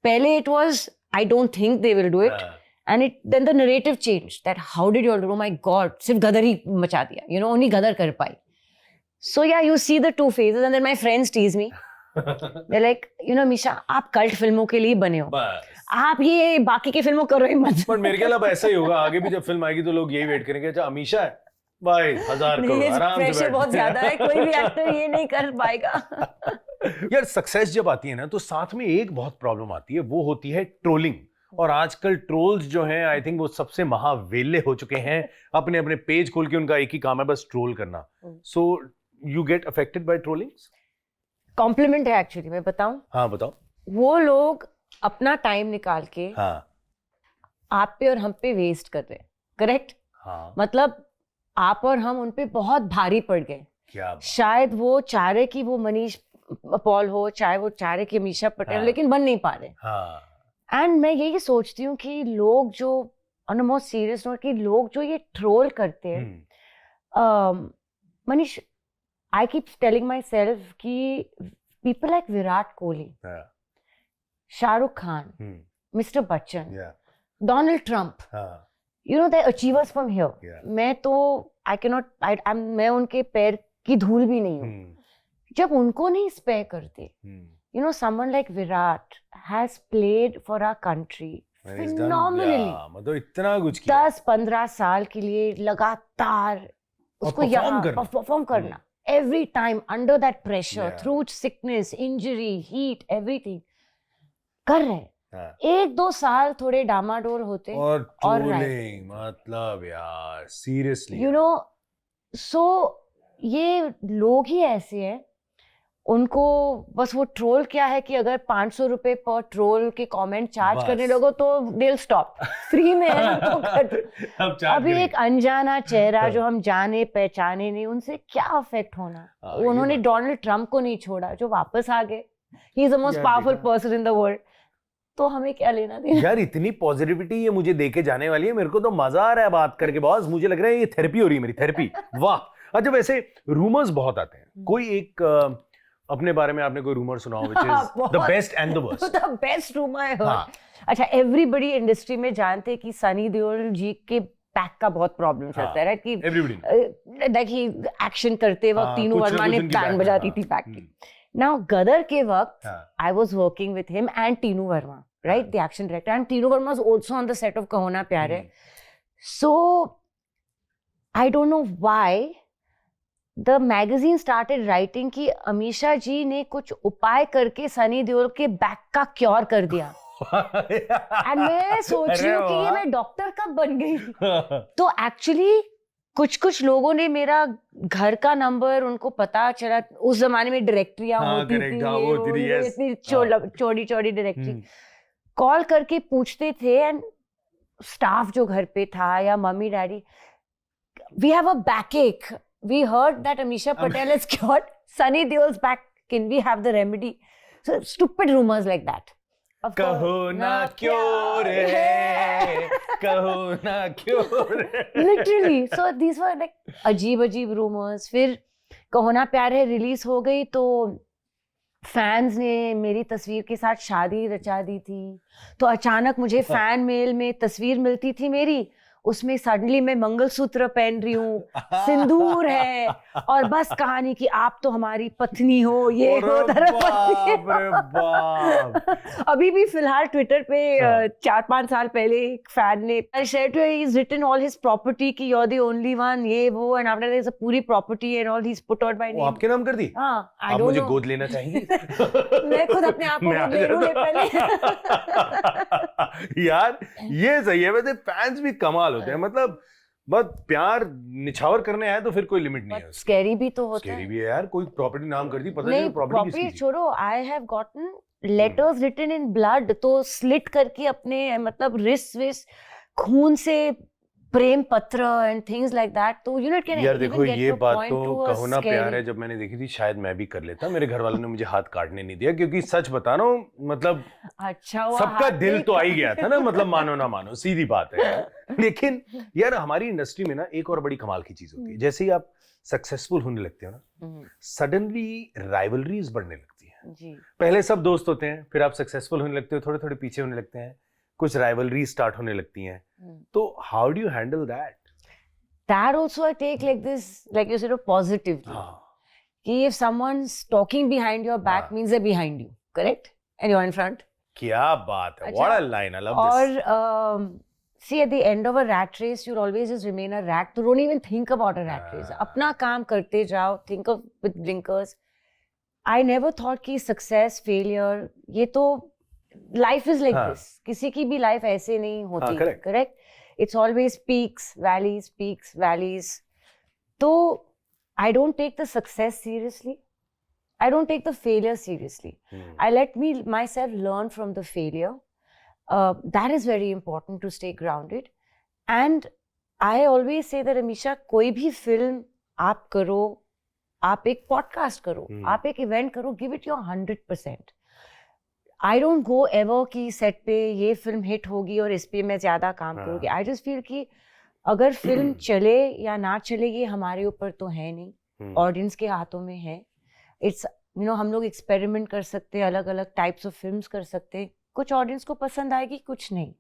पहले it was, I don't think they will do it. And then the narrative changed, that how did you all do? Oh my God, सिर्फ गदर ही मचा दिया. You know, only गदर कर पाई. So yeah, you see the two phases, and then my friends tease me. They're like, you know, Misha, आप cult फिल्मों के लिए बने हो. आप ये बाकी की फिल्मों करो ही मत. पर मेरे ख्याल अब ऐसा ही होगा, आगे भी जब फिल्म आएगी तो लोग यही वेट करेंगे, अच्छा अमीशा है भाई 1000 करोड़ आराम से. प्रेशर बहुत ज्यादा है, कोई भी एक्टर ये नहीं कर पाएगा. यार सक्सेस जब आती है ना तो साथ में एक बहुत प्रॉब्लम आती है, वो होती है ट्रोलिंग. और आजकल ट्रोल्स जो हैं, आई थिंक वो सबसे महावेले हो चुके हैं. अपने अपने पेज खोल के उनका एक ही काम है, बस ट्रोल करना. So you get affected by trollings? Compliment है एक्चुअली, मैं बताऊं. हाँ बताओ. वो लोग अपना टाइम निकाल के हाँ आप पे और हम पे वेस्ट कर रहे हैं. करेक्ट. हाँ मतलब आप और हम उन पे बहुत भारी पड़ गए. क्या बात. शायद वो चाह रहे कि वो मनीष पॉल हो, चाहे वो चाह रहे कि अमीशा पटेल, लेकिन बन नहीं पा रहे. हाँ. एंड मैं यही सोचती हूँ कि लोग जो, on a more serious note, कि लोग जो ये ट्रोल करते हैं, Manish, I keep telling myself कि people like Virat Kohli, Shahrukh Khan, mister Bachchan, Donald Trump, you know, they achievers from here. मैं तो आई कैन नॉट, मैं उनके पैर की धूल भी नहीं हूँ. जब उनको नहीं स्पेयर करते, you know, someone like Virat has played for our country phenomenally. मतलब इतना कुछ किया. 10-15 साल के लिए लगातार उसको यहाँ परफॉर्म करना, every time under that pressure, through sickness, injury, heat, everything कर रहे हैं. 1-2 साल थोड़े डामाडोल होते और ट्रोलिंग, मतलब यार सीरियसली, you know, so ये लोग ही ऐसे हैं. उनको बस वो ट्रोल क्या है कि अगर 500 रुपए पर ट्रोल के कमेंट चार्ज करने लगो तो they'll stop. फ्री में है ना तो कर अभी एक अनजाना चेहरा जो हम जाने पहचाने नहीं, उनसे क्या अफेक्ट होना. उन्होंने डोनाल्ड ट्रम्प को नहीं छोड़ा जो वापस आ गए. He is the most powerful person in the world. तो हमें क्या लेना देना. यार इतनी पॉजिटिविटी ये मुझे देके जाने वाली है, मेरे को तो मजा आ रहा है बात करके बॉस. मुझे लग रहा है ये थेरेपी हो रही है मेरी, थेरेपी. वाह. अच्छा वैसे रूमर्स बहुत आते हैं, कोई एक अपने बारे में आपने कोई रूमर सुना हो which is the best and the worst? The best rumor I heard. अच्छा, एवरीबडी इंडस्ट्री में जानते हैं कि सनी देओल जी के बैक का बहुत प्रॉब्लम चलता है, राइट? कि लाइक ही एक्शन करते वक्त तीनू वर्मा ने बैंड बजाती थी बैक की. नाउ गदर के वक्त I was working with him and Tinu Verma, right, the action director, and Tinu Verma was also on the set of Kaho Naa Pyaar Hai. So I don't know why the magazine started writing कि अमीषा जी ने कुछ उपाय करके सनी देओल के बैक का क्योर कर दिया. एंड मैं सोच रही हूँ कि ये मैं डॉक्टर कब बन गई. तो एक्चुअली कुछ लोगों ने मेरा घर का नंबर, उनको पता चला उस जमाने में डायरेक्टरियां होती थी, इतनी चौड़ी डायरेक्टरी, कॉल करके पूछते थे. एंड स्टाफ जो घर पे था या mummy daddy, we have a backache. We heard that Amisha Patel has cured Sunny Deol's back. Can we have the remedy? So stupid rumors like that. कहो ना क्यों रे, कहो ना क्यों रे. Literally. So these were like अजीब rumors. फिर कहो ना प्यार है रिलीज हो गई तो फैंस ने मेरी तस्वीर के साथ शादी रचा दी थी. तो अचानक मुझे फैन मेल में तस्वीर मिलती थी मेरी, उसमें सडनली मैं मंगलसूत्र पहन रही हूँ, सिंदूर है, और बस कहानी कि आप तो हमारी पत्नी हो, ये हो अभी भी फिलहाल ट्विटर पे 4-5 साल पहले एक फैन ने he's written all his property कि you're the only one, ये वो, and after there's a पूरी property and all he's put out by name. आपके नाम कर दी? हाँ, आप मुझे गोद लेना चाहेंगी? मैं खुद अपने आप को गोद ले लूँ पहले. यार ये सही है. वैसे फैंस भी कमाल होते हैं, मतलब बस प्यार निछावर करने आए तो फिर कोई लिमिट नहीं है. स्कैरी भी तो होता है. स्कैरी भी है यार. कोई प्रॉपर्टी नाम कर दी, पता नहीं प्रॉपर्टी छोड़ो. I have gotten letters written in blood, तो स्लिट करके अपने मतलब रिस्ट विस्ट खून से प्रेम पत्र एंड थिंग्स लाइक दैट. तो यू नो कैन यार देखो ये बात तो कहो ना प्यार है, जब मैंने देखी थी शायद मैं भी कर लेता. मेरे घर वालों ने मुझे हाथ काटने नहीं दिया, क्योंकि सच बता रहा हूँ मतलब अच्छा सबका दिल तो आ ही गया था ना, मतलब मानो ना मानो सीधी बात है. लेकिन यार हमारी इंडस्ट्री में ना एक और बड़ी कमाल की चीज होती है, जैसे ही आप सक्सेसफुल होने लगते हो ना, सडनली राइवलरीज बढ़ने लगती है. पहले सब दोस्त होते हैं, फिर आप सक्सेसफुल होने लगते हो, थोड़े थोड़े पीछे होने लगते हैं, कुछ राइवलरी स्टार्ट होने लगती हैं. तो how do you handle that? That also I take like this, like you said, positively. कि if someone's talking behind your back means they're behind you, correct? And you're in front. क्या बात है. What a line. I love this. और see, at the end of a rat race, you'll always just remain a rat. So don't even think about a rat race. अपना काम करते जाओ. Think of with blinkers. I never thought कि success, failure, ये तो life is like this. किसी की भी life ऐसे नहीं होती. Correct? It's always peaks, valleys. So I don't take the success seriously. I don't take the failure seriously. I let myself learn from the failure. That is very important to stay grounded. And I always say that Amisha, कोई भी film आप करो, आप एक podcast करो, आप एक event करो, give it your 100%. I don't go ever कि सेट पे ये फिल्म हिट होगी और इस पे मैं ज्यादा काम करूँगी. I just feel कि अगर फिल्म चले या ना चले ये हमारे ऊपर तो है नहीं, ऑडियंस के हाथों में है. इट्स हम लोग एक्सपेरिमेंट कर सकते हैं, अलग अलग टाइप्स ऑफ फिल्म्स कर सकते हैं, कुछ ऑडियंस को पसंद आएगी, कुछ नहीं.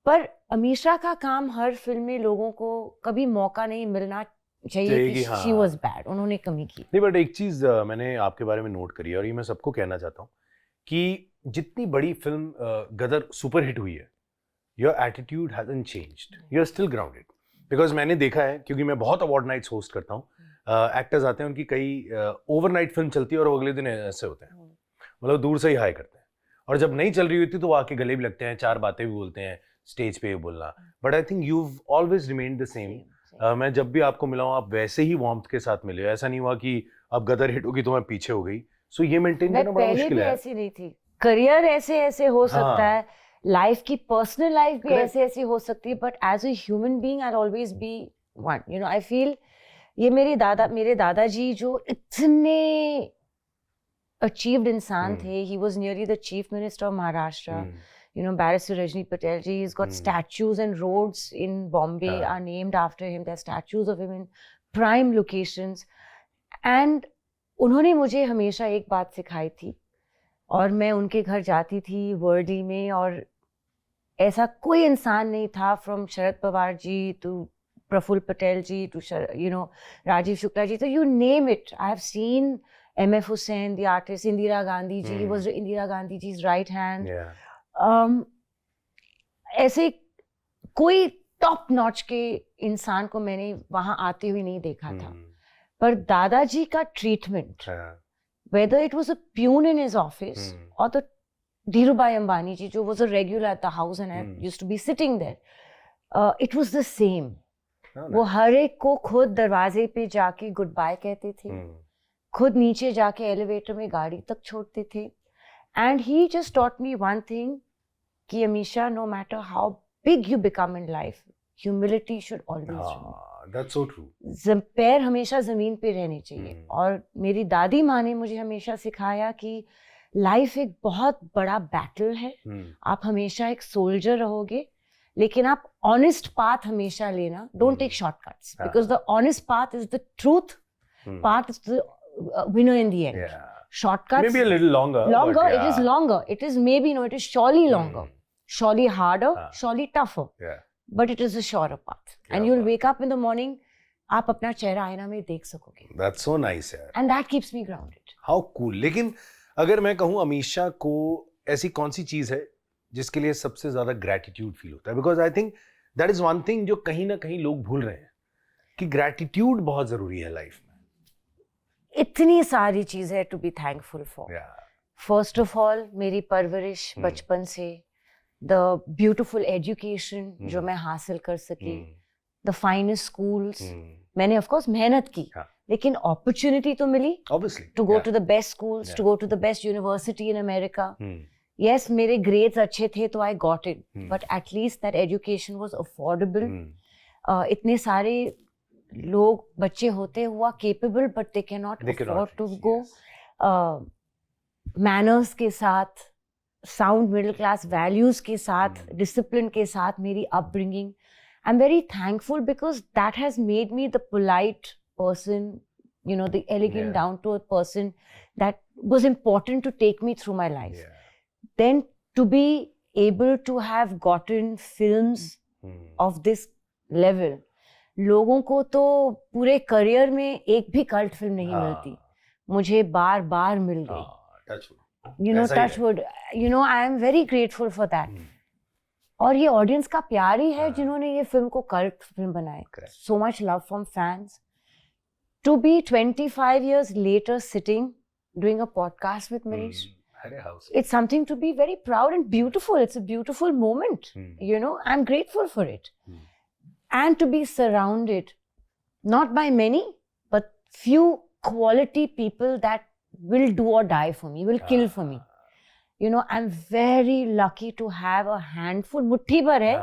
पर अमीषा का काम हर फिल्म में लोगों को कभी मौका नहीं मिलना चाहिए कि शी वाज बैड, उन्होंने कमी की नहीं. बट एक चीज मैंने आपके बारे में नोट करी है और ये मैं सबको कहना चाहता हूँ कि जितनी बड़ी फिल्म गदर सुपर हिट हुई है, your attitude hasn't changed, you are still grounded. Because मैंने देखा है, क्योंकि मैं बहुत अवार्ड नाइट्स होस्ट करता हूँ, एक्टर्स आते हैं, उनकी कई ओवरनाइट फिल्म चलती है और वो अगले दिन ऐसे होते हैं, मतलब दूर से ही हाई करते हैं, और जब नहीं चल रही होती तो वो आके गले भी लगते हैं, 4 बातें भी बोलते हैं, स्टेज पे बोलना. But I think you always remained the same. मैं जब भी आपको मिला हूँ आप वैसे ही वार्मथ के साथ मिले. ऐसा नहीं हुआ कि अब गदर हिट होगी तो मैं पीछे हो गई. सो ये मेंटेन मैं करना बड़ा पहले मुश्किल भी है। ऐसी नहीं थी, करियर ऐसे ऐसे हो सकता है, लाइफ की पर्सनल लाइफ भी Correct. ऐसे ऐसी हो सकती है, but as a human being I always be one, you know. I feel ये मेरे दादाजी जो इतने अचीव्ड इंसान थे, he was nearly the chief minister of Maharashtra, you know, Barrister Rajni Patel ji, he's got statues and roads in Bombay are named after him. There are statues of him in prime locations. And उन्होंने मुझे हमेशा एक बात सिखाई थी, और मैं उनके घर जाती थी वर्ली में, और ऐसा कोई इंसान नहीं था, from Sharad Pawar ji to Praful Patel ji to you know Rajiv Shukla ji, तो you name it, I have seen MF Hussain, the artist, Indira Gandhi ji, was Indira Gandhi ji's right hand. ऐसे कोई टॉप नॉच के इंसान को मैंने वहां आते हुए नहीं देखा था, पर दादाजी का treatment, whether it was a peon in his office or the Dhirubhai Ambani ji, जो was a regular at the house and I used to be sitting there, it was the same. वो हर एक को खुद दरवाजे पे जाके good bye कहते थे, खुद नीचे जाके एलिवेटर में गाड़ी तक छोड़ते थे, and he just taught me one thing, कि Amisha, no matter how big you become in life, humility should always remain. That's so true. पैर हमेशा जमीन पे रहने चाहिए। और मेरी दादी माँ ने मुझे हमेशा सिखाया कि लाइफ एक बहुत बड़ा बैटल है, आप हमेशा एक सोल्जर रहोगे, लेकिन आप ऑनेस्ट पाथ हमेशा लेना, don't take shortcuts, because the honest path is the truth, path is the winner in the end. Shortcuts maybe a little longer, it is longer, it is maybe, no, it is surely longer, surely harder, surely tougher, but it is a surer path, and you'll wake up in the morning, आप अपना चेहरा आईना में देख सकोगे। That's so nice यार, and that keeps me grounded. How cool. लेकिन अगर मैं कहूँ अमीशा को ऐसी कौन सी चीज है जिसके लिए सबसे ज्यादा ग्रेटिट्यूड फील होता है, because I think that is one thing जो कहीं ना कहीं लोग भूल रहे हैं, कि ग्रेटिट्यूड बहुत जरूरी है लाइफ में। इतनी सारी चीजें to be thankful for. First of all मेरी परवरिश बचपन से, द ब्यूटिफुल एजुकेशन जो मैं हासिल कर सकी, द फाइनेस्ट स्कूल्स, मैंने ऑफ कोर्स मेहनत की, लेकिन अपॉर्चुनिटी तो मिली to go to the best schools, to go to the best university in America. Yes, मेरे ग्रेड्स अच्छे थे तो I got it, but at least that education was affordable. इतने सारे लोग, बच्चे होते हुआ capable, but they can not afford to go. Manners के साथ, साउंड मिडिल क्लास वैल्यूज के साथ, डिसिप्लिन के साथ मेरी upbringing, I am very thankful, because that has made me the polite person, you know, the elegant, down to earth person that was important to take me through my life. Then to be able to have gotten films of this level, लोगों को तो पूरे career में एक भी cult film नहीं मिलती, मुझे बार बार मिल गई। You know, touch wood. You know, I am very grateful for that. और ये ऑडियंस का प्यार ही है जिन्होंने ये फिल्म को कल्ट फिल्म बनाए। So much love from fans. To be 25 years later sitting doing a podcast with Manish, it's something to be very proud and beautiful. It's a beautiful moment. You know, I'm grateful for it. And to be surrounded, not by many, but few quality people that will do or die for me, will kill for me. You know, I'm very lucky to have a handful, मुट्ठी भर है,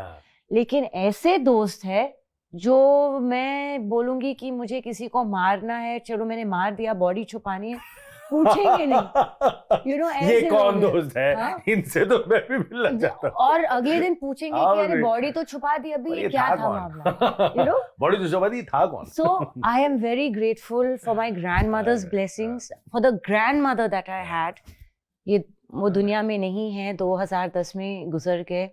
लेकिन ऐसे दोस्त है जो मैं बोलूंगी कि मुझे किसी को मारना है, चलो मैंने मार दिया, बॉडी छुपानी है, पूछेंगे नहीं। You know, ये कौन दोस्त है? इनसे तो मैं भी मिलना चाहता हूँ। और अगले दिन पूछेंगे कि अरे बॉडी तो छुपा दी, अभी ये क्या था मामला? You know, बॉडी तो छुपा दी, था कौन? So I am very grateful for my grandmother's blessings, for the grandmother that I had. ये वो दुनिया में नहीं है, 2010 में गुजर गए,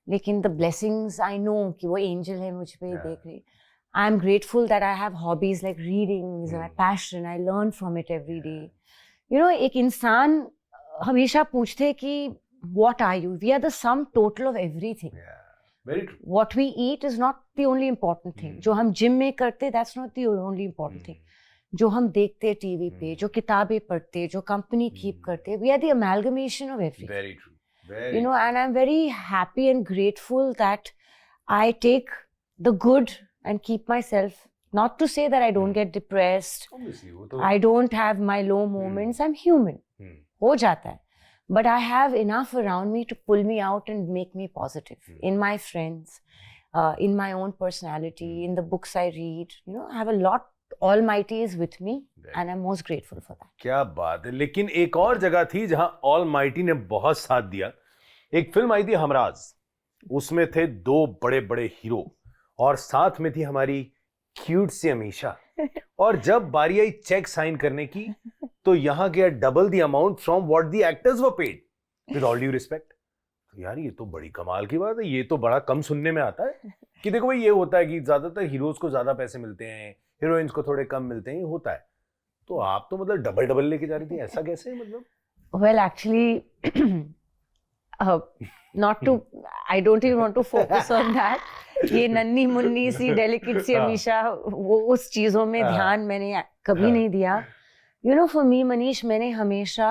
लेकिन the blessings I know कि वो angel है मुझ पे देख रही। I am grateful that I have hobbies like reading, is my passion. I learn from it every day. You know, एक इंसान हमेशा पूछते कि what are you? We are the sum total of everything. Very true. What we eat is not the only important thing. जो हम gym में करते, that's not the only important thing. जो हम देखते टीवी पे, जो किताबें पढ़ते, जो कंपनी कीप करते, we are the amalgamation of everything. Very true. You know, and I'm very happy and grateful that I take the good and keep myself Not to say that I don't get depressed. Obviously, वो तो I don't have my low moments. I'm human. हो जाता है. But I have enough around me to pull me out and make me positive. In my friends, in my own personality, in the books I read. You know, I have a lot. Almighty is with me, and I'm most grateful for that. क्या बात है. लेकिन एक और जगह थी जहां Almighty ने बहुत साथ दिया. एक फिल्म आई थी हमराज. उसमें थे 2 बड़े बड़े हीरो और साथ में थी हमारी क्यूट सी अमीषा. और जब बारी आई चेक साइन करने की तो यहाँ गया double the amount from what the actors were paid. With all due respect, यार ये तो बड़ी कमाल की बात है. ये तो बड़ा कम सुनने में आता है कि देखो भाई ये होता है कि ज्यादातर हीरोज को ज्यादा पैसे मिलते हैं, हीरोइंस को थोड़े कम मिलते हैं, ये होता है. तो आप तो मतलब डबल लेके जा रही थी, ऐसा कैसे मतलब? Well, actually, not to, I don't even want to focus on that. ये नन्ही मुन्नी सी डेलिकेट सी अमीषा, वो उस चीजों में ध्यान मैंने कभी नहीं दिया. You know, for me, Manish, मैंने हमेशा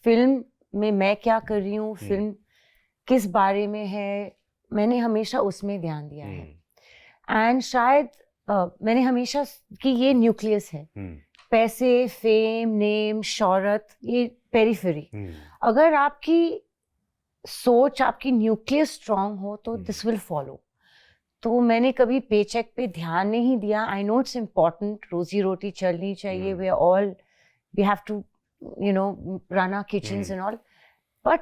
फिल्म में मैं क्या कर रही हूँ, फिल्म किस बारे में है, मैंने हमेशा उसमें ध्यान दिया है. एंड शायद मैंने हमेशा कि ये न्यूक्लियस है. पैसे, फेम, नेम, शोहरत, ये पेरिफेरी. अगर आपकी सोच, आपकी न्यूक्लियस स्ट्रांग हो तो दिस विल फॉलो. तो मैंने कभी पेचेक पे ध्यान नहीं दिया. आई नो इट्स इम्पोर्टेंट, रोजी रोटी चलनी चाहिए. We all, we have to, you know, run our kitchens and all. But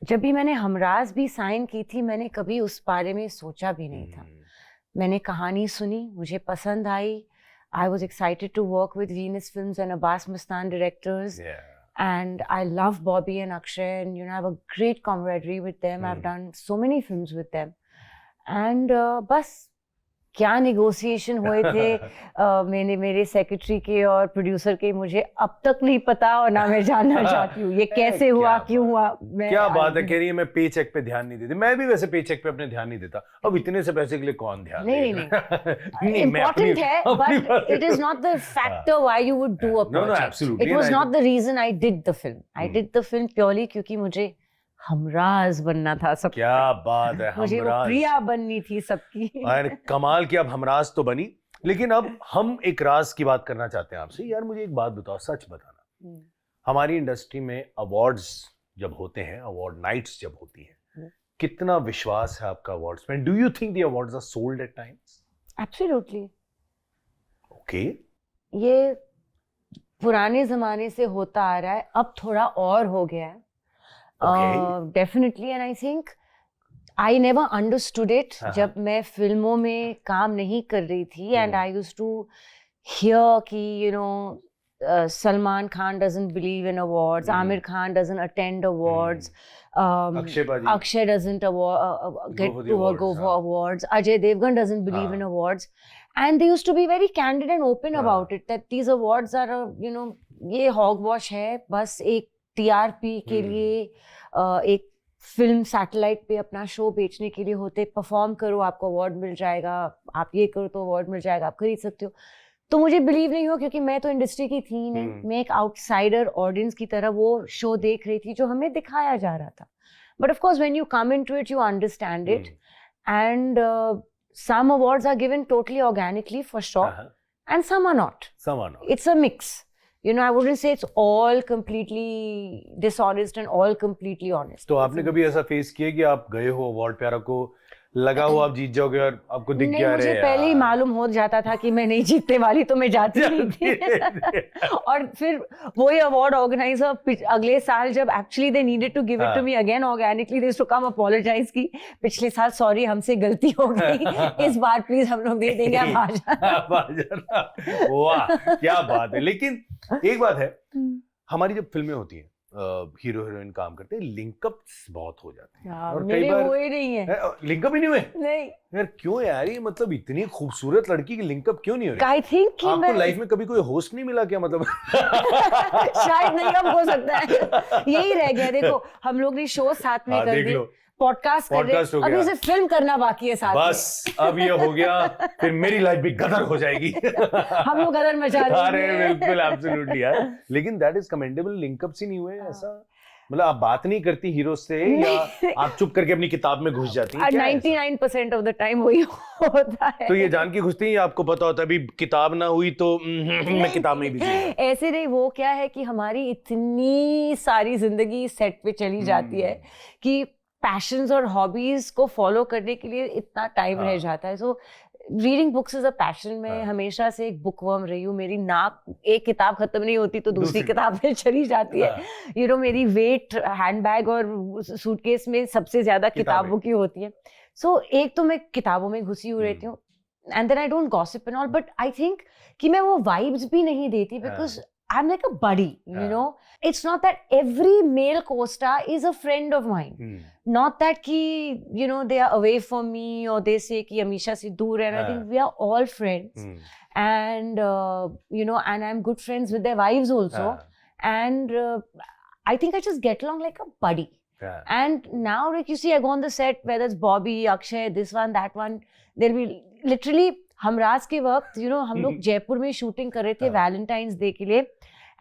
जब भी मैंने हमराज भी साइन की थी, मैंने कभी उस बारे में सोचा भी नहीं था. मैंने कहानी सुनी, मुझे पसंद आई. I was excited to work with Venus Films and Abbas Mustan directors. Yeah. And I love Bobby and Akshay, and you know, I have a great camaraderie with them. I've done so many films with them. And बस क्या negotiation हुए थे मेरे secretary के और producer के, मुझे अब तक नहीं पता और ना मैं जानना चाहती हूँ ये कैसे हुआ, क्यों हुआ. क्या बात है, कह रही है मैं पे चेक पे ध्यान नहीं देती. मैं भी वैसे पे चेक पे अपने ध्यान नहीं देता. अब इतने से पैसे के लिए कौन ध्यान नहीं important है, but it is not the factor why you would do a project. No, absolutely. It was not the reason I did the film. I did the film purely क्योंकि मुझे हमराज बनना था सब. क्या बात है, मुझे वो प्रिया बननी थी सबकी. और कमाल की अब हमराज तो बनी. लेकिन अब हम एक राज की बात करना चाहते हैं आपसे. यार मुझे एक बात बताओ, सच बताना, हमारी इंडस्ट्री में अवार्ड्स जब होते हैं, अवार्ड नाइट्स जब होती हैं, कितना विश्वास है आपका अवार्ड्स में? Do you think the awards are sold at times? Absolutely. Okay. ये पुराने जमाने से होता आ रहा है, अब थोड़ा और हो गया है. Definitely, and I think I never understood it जब मैं फिल्मों में काम नहीं कर रही थी. And I used to hear कि you know Salman Khan doesn't believe in awards, Amir Khan doesn't attend awards, Akshay doesn't get to go for awards, Ajay Devgan doesn't believe in awards. And they used to be very candid and open about it, that these awards are you know, ये hogwash है, बस एक TRP के लिए, एक film satellite पे अपना show बेचने के लिए होते. परफॉर्म करो, आपको अवार्ड मिल जाएगा, आप ये करो तो अवार्ड मिल जाएगा, आप खरीद सकते हो. तो मुझे बिलीव नहीं हुआ क्योंकि मैं तो इंडस्ट्री की थी नहीं. मैं एक आउटसाइडर ऑडियंस की तरह वो शो देख रही थी जो हमें दिखाया जा रहा था. But of course when you come into it you understand it. And some awards are given totally organically for sure, and some are not. It's a mix. You know, I wouldn't say it's all completely dishonest and all completely honest. तो आपने कभी ऐसा face किया कि आप गए हो award प्यारा को, लगा हो आप जीत जाओगे और आपको दिख गया? मुझे पहले ही मालूम हो जाता था कि मैं नहीं जीतने वाली, तो मैं जाती नहीं थी. और फिर वही अवार्ड ऑर्गेनाइजर अगले साल जब actually they needed to give it to me again organically, they used to come apologise की पिछले साल सॉरी हमसे गलती हो गई, इस बार प्लीज हम लोग दे देंगे, आप आ जाना. वाह क्या बात है. लेकिन एक बात है, हमारी जब फिल्में होती हैं, हीरो हीरोइन काम करते हैं, लिंकअप्स बहुत हो जाते हैं. और कई बार हुए नहीं है. लिंकअप ही नहीं हुए? नहीं यार क्यों यार, ये मतलब इतनी खूबसूरत लड़की की लिंकअप क्यों नहीं हो रही? I think आपको लाइफ में कभी कोई होस्ट नहीं मिला क्या मतलब? शायद नहीं, अब हो सकता है. यही रह गया. देखो हम लोग ने शो साथ में कर दिए, पॉडकास्ट कर रहे हैं, अभी सिर्फ फिल्म करना बाकी है साथ में. बस अब ये हो गया, फिर मेरी लाइफ भी गदर हो जाएगी. हम लोग गदर मचा रहे हैं. अरे बिल्कुल एब्सोल्युटली यार. लेकिन दैट इज कमेंडेबल. लिंकअप्स ही नहीं हुए ऐसा. मतलब आप बात नहीं करती हीरो से या आप चुप करके अपनी किताब में घुस जाती हैं? 99% ऑफ द टाइम वही होता है। तो ये जान के घुसती हैं, आपको पता होता है अभी किताब ना हुई तो मैं किताब में भी ऐसे नहीं, वो क्या है कि हमारी इतनी सारी जिंदगी सेट पे चली जाती है कि पैशंस और हॉबीज को फॉलो करने के लिए इतना टाइम रह जाता है। So reading books is a passion. मैं हमेशा से एक बुकवर्म रही हूँ। मेरी नाक, एक किताब खत्म नहीं होती तो दूसरी किताब में चली जाती है। यू नो, मेरी वेट हैंडबैग और सूटकेस में सबसे ज्यादा किताबों की होती है। सो एक तो मैं किताबों में घुसी हुई रहती हूँ, and then I don't gossip and all, but I think कि मैं वो वाइब्स भी नहीं देती because I'm like a buddy, you know. It's not that every male co-star is a friend of mine. Not that ki, you know, they are away from me or they say ki Amisha se dur hai. I think we are all friends. And, you know, and I'm good friends with their wives also. And I think I just get along like a buddy. And now, like you see, I go on the set, whether it's Bobby, Akshay, this one, that one, there'll be literally Humraaz के वक्त, you know, हम लोग जयपुर में shooting कर रहे थे Valentine's day के लिए,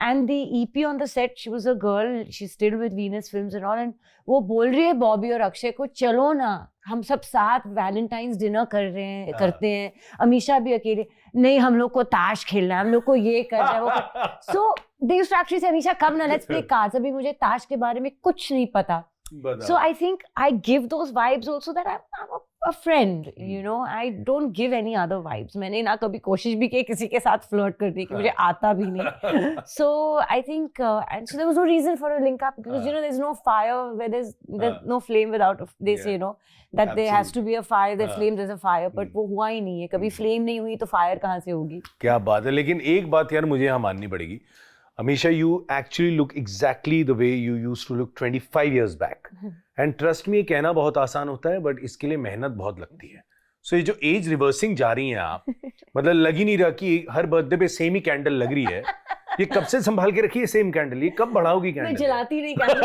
and the EP on the set, she was a girl, she still with Venus films and all, and वो बोल रही है बॉबी और अक्षय को, चलो ना हम सब साथ वैलेंटाइंस डिनर करते हैं, अमीशा भी अकेले, नहीं हम लोग को ताश खेलना है, हम लोग को ये करना है, वो सो दे यूज्ड टू एक्चुअली से, अमीशा कम ना, लेट्स प्ले कार्ड्स। अभी मुझे ताश के बारे में कुछ नहीं पता। So I think I give those vibes also that I'm a friend, you know. I don't give any other vibes. मैंने ना कभी कोशिश भी की किसी के साथ flirt करने की, मुझे आता भी नहीं. So I think and so there was no reason for a link up because you know there's no fire where there's no flame without they say, you know, that there has to be a fire, there's flame, there's a fire, but वो हुआ ही नहीं है कभी. flame नहीं हुई तो fire कहाँ से होगी? क्या बात है. लेकिन एक बात यार मुझे यहाँ माननी पड़ेगी, Amisha, you actually look exactly the way you used to look 25 years back. And trust me, ये कहना बहुत आसान होता है, but इसके लिए मेहनत बहुत लगती है. So ये जो एज रिवर्सिंग जा रही हैं आप, मतलब लग ही नहीं रहा कि हर बर्थडे पे सेम ही कैंडल लग रही है. ये कब से संभाल के रखी है सेम कैंडल? ये कब बढ़ाओगी कैंडल? मैं जलाती नहीं candle.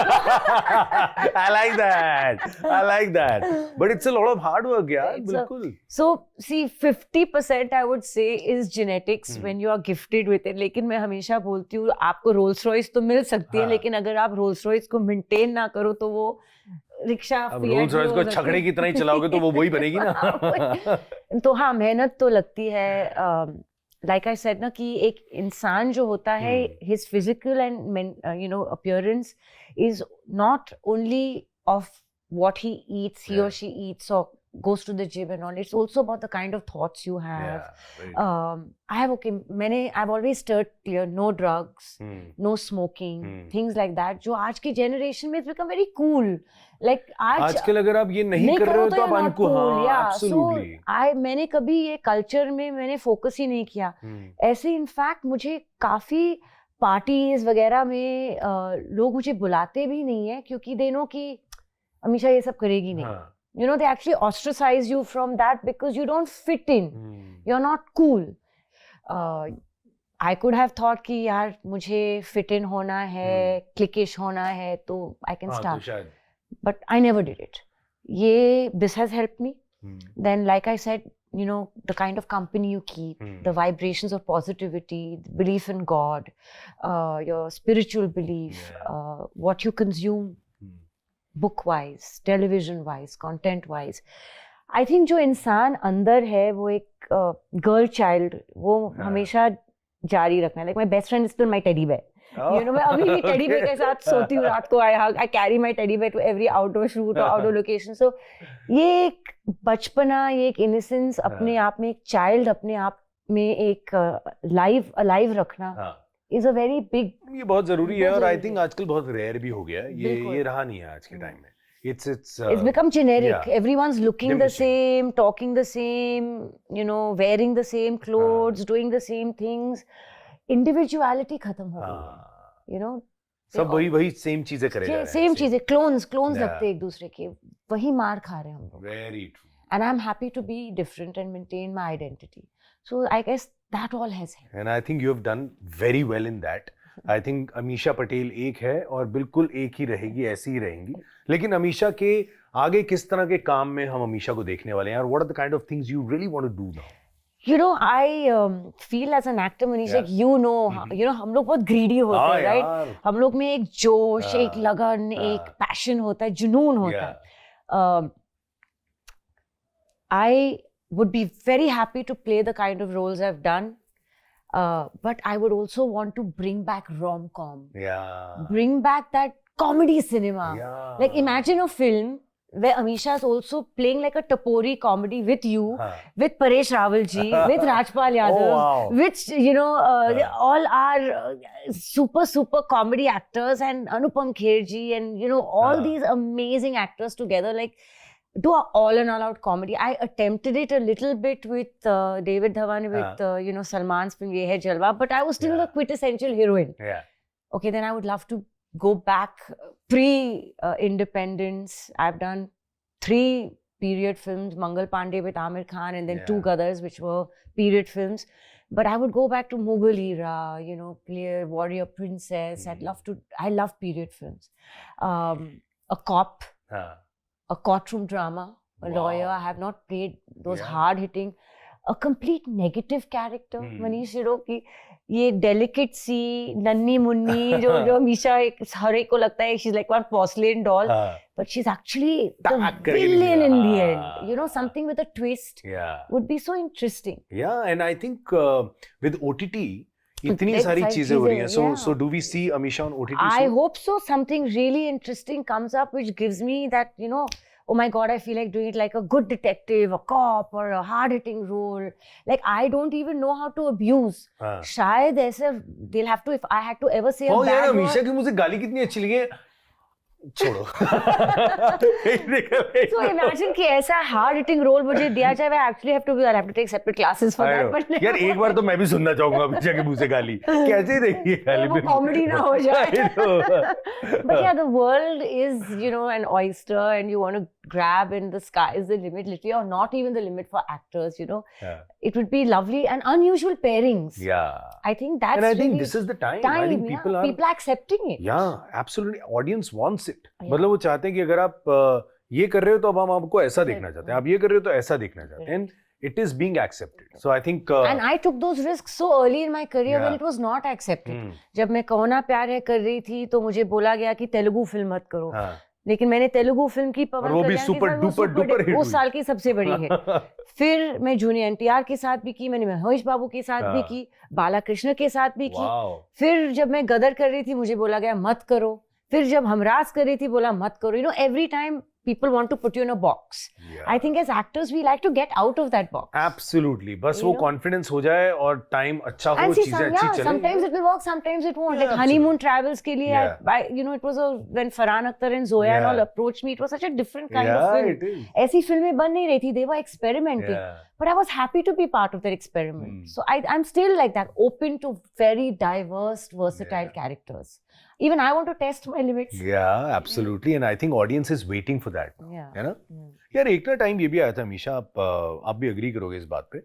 I like that. I like that. But it's a lot of hard work, यार. बिल्कुल. So see, 50% I would say is genetics when you are gifted with it. लेकिन मैं हमेशा बोलती हूँ, आपको रोल्स रॉयस तो मिल सकती है, लेकिन अगर आप रोल्स रॉयस को मेंटेन ना करो तो वो रिक्शा, रोल्स रॉयस को छकड़े की तरह ही चलाओगे तो वो वही बनेगी ना. तो हाँ, मेहनत तो लगती है. Like I said ना कि एक इंसान जो होता है, his physical and you know appearance is not only of what he eats, he or she eats or goes to the gym and all. It's also about the kind of thoughts you have. I've always steered clear, no drugs, no smoking, things like that. जो आज की generation में it's become very cool. Like आजकल अगर आप ये नहीं कर रहे हो तो आप uncool. हाँ, absolutely. So मैंने कभी ये culture में मैंने focus ही नहीं किया. ऐसे in fact मुझे काफी parties वगैरह में लोग मुझे बुलाते भी नहीं है क्योंकि they know कि अमीशा ये सब करेगी नहीं. You know, they actually ostracize you from that because you don't fit in. You're not cool. I could have thought कि यार मुझे fit in होना है, cliquish होना है, तो I can start. But I never did it. This has helped me. Then, like I said, you know, the kind of company you keep, the vibrations of positivity, the belief in God, your spiritual belief, what you consume, book wise, television wise, content wise. I think जो इंसान अंदर है वो एक girl child, वो हमेशा जारी रखना है. Like my best friend is still my teddy bear. You know, मैं अभी भी टेडी बेयर के साथ सोती हूँ रात को. I carry my teddy bear to every outdoor shoot or outdoor location. So ये एक बचपना, ये एक innocence अपने आप में, एक child अपने आप में एक alive रखना is a very big. ये बहुत जरूरी है और I think आजकल बहुत रेयर भी हो गया. ये रहा नहीं है आज के टाइम में. It's become generic. Everyone's looking the same, talking the same, you know, wearing the same clothes, doing the same things. Individuality खत्म हो गई. You know, सब वही सेम चीजें करे जा रहे हैं. सेम चीजें, क्लोन्स लगते हैं एक दूसरे के. वही मार खा रहे हैं हम लोग. Very true. And I'm happy to be different and maintain my identity. So I guess that all has helped. And I think you have done very well in that. I think Amisha Patel एक है और बिल्कुल एक ही रहेगी, ऐसी ही रहेंगी. लेकिन अमीशा के आगे किस तरह के काम में हम अमीशा को देखने वाले हैं? और what are the kind of things you really want to do now? You know, I feel as an actor, Manish, like you know, हम लोग बहुत greedy होते हैं, right? हम लोग में एक जोश, एक लगन, एक passion होता है, जुनून होता है. I would be very happy to play the kind of roles I've done, but I would also want to bring back rom-com. Yeah. Bring back that comedy cinema. Yeah. Like imagine a film where Amisha is also playing like a Tapori comedy with you, with Paresh Rawal ji, with Rajpal Yadav, with, you know, all our super comedy actors and Anupam Kher ji and, you know, all these amazing actors together, like do an all and all out comedy. I attempted it a little bit with David Dhawan, with, you know, Salman's film Ye Hai Jalwa, but I was still the quintessential heroine. Yeah. Okay, then I would love to go back pre-independence. I've done 3 period films, Mangal Pandey with Amir Khan, and then 2 Gadars, which were period films. But I would go back to Mughal era, you know, play Warrior Princess. I love period films. A cop, a courtroom drama, a lawyer. I have not played those hard-hitting, a complete negative character. Manish, you know, कि ये delicate सी नन्नी मुन्नी जो मीशा एक हर एक को लगता है she's like one porcelain doll, but she's actually the villain in the end. You know, something with a twist would be so interesting. Yeah, and I think with OTT, इतनी सारी चीजें हो रही हैं. So do we see Amisha on OTT? I hope so. Something really interesting comes up which gives me that, you know, oh my God, I feel like doing it like a good detective, a cop, or a hard-hitting role. Like, I don't even know how to abuse. शायद ऐसे they'll have to, if I had to ever say a bad word. Amisha की मुझे गाली कितनी अच्छी लगी है. छोड़ो. So imagine कि ऐसा hard-hitting role मुझे दिया जाए, I actually have to take separate classes for that. But यार एक बार तो मैं भी सुनना चाहूँगा अमीशा के मुँह से गाली. कैसे देखिए गाली? वो comedy ना हो जाए. But yeah, the world is, you know, an oyster, and you want to grab, and the sky is the limit, literally, or not even the limit for actors, you know. It would be lovely and unusual pairings. Yeah. I think that's and I think really this is the time. I think people are accepting it. Yeah, absolutely. Audience wants it. मतलब वो चाहते हैं कि अगर आप ये कर रहे हो तो अब हम आपको ऐसा देखना चाहते हैं. आप ये कर रहे हो तो ऐसा देखना चाहते हैं. And it is being accepted. So I think and I took those risks so early in my career when it was not accepted. जब मैं कहो ना प्यार है कर रही थी तो मुझे बोला गया कि तेलुगु फिल्म मत करो. लेकिन मैंने तेलुगु फिल्म की पवन कल्याण की फिल्म उस साल की सबसे बड़ी है. फिर मैं जूनियर NTR के साथ भी की, मैंने महेश बाबू के साथ भी की, बालाकृष्ण के साथ भी की. फिर जब मैं गदर कर रही थी मुझे बोला गया मत करो. फिर जब हमराज कर रही थी बोला मत करो. You know, every time people want to put you in a box. I think as actors we like to get out of that box. Absolutely. बस वो confidence हो जाए और time अच्छा हो, चीजें अच्छी चलें. Sometimes it will work, sometimes it won't. Like honeymoon travels के लिए, you know, it was when Farhan Akhtar and Zoya and all approached me, it was such a different kind of film. ऐसी फिल्में बन नहीं रही थी. They were experimenting. But I was happy to be part of that experiment. So I'm still like that, open to very diverse, versatile characters. Even I want to test my limits. Yeah, absolutely. And I think audience is waiting for that. है ना? यार एक ना time ये भी आया था अमीशा, आप भी अग्री करोगे इस बात पे.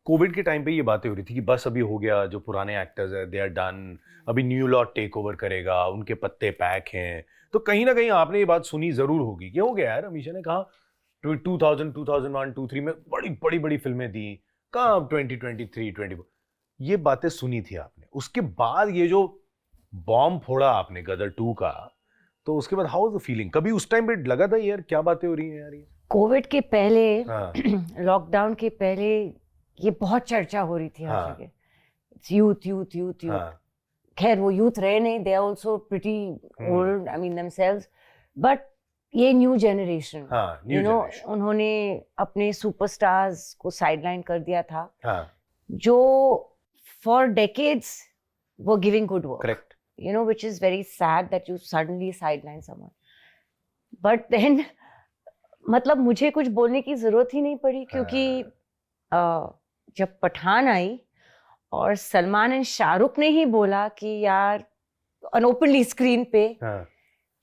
कोविड के टाइम पे ये बातें हो रही थी कि बस अभी हो गया, जो पुराने एक्टर्स हैं दे आर डन, अभी न्यू लॉट टेक ओवर करेगा, उनके पत्ते पैक हैं. तो कहीं ना कहीं आपने ये बात सुनी जरूर होगी. क्या हो गया यार? अमीशा ने कहा 2000, 2001, 2003 में बड़ी फिल्में दी, कहाँ 2023, 24 ये बातें सुनी थी आपने. उसके बाद ये जो बॉम्ब फोड़ा आपने गदर 2 का, तो उसके बाद हाउ वाज द फीलिंग? कभी उस टाइम पे लगा था यार क्या बातें हो रही हैं यार? ये कोविड के पहले, लॉकडाउन के पहले ये बहुत चर्चा हो रही थी हर जगह. यूथ. खैर वो यूथ रहे नहीं, they are also pretty old, I mean themselves. But ये न्यू जनरेशन, यू नो, उन्होंने अपने सुपरस्टार्स को साइडलाइन कर दिया था, जो for decades were giving good work. Correct. You know, which is very sad that you suddenly sideline someone. But then, मतलब मुझे कुछ बोलने की जरूरत ही नहीं पड़ी, क्योंकि जब पठान आई और सलमान एंड शाहरुख ने ही बोला कि यार ओपनली स्क्रीन पे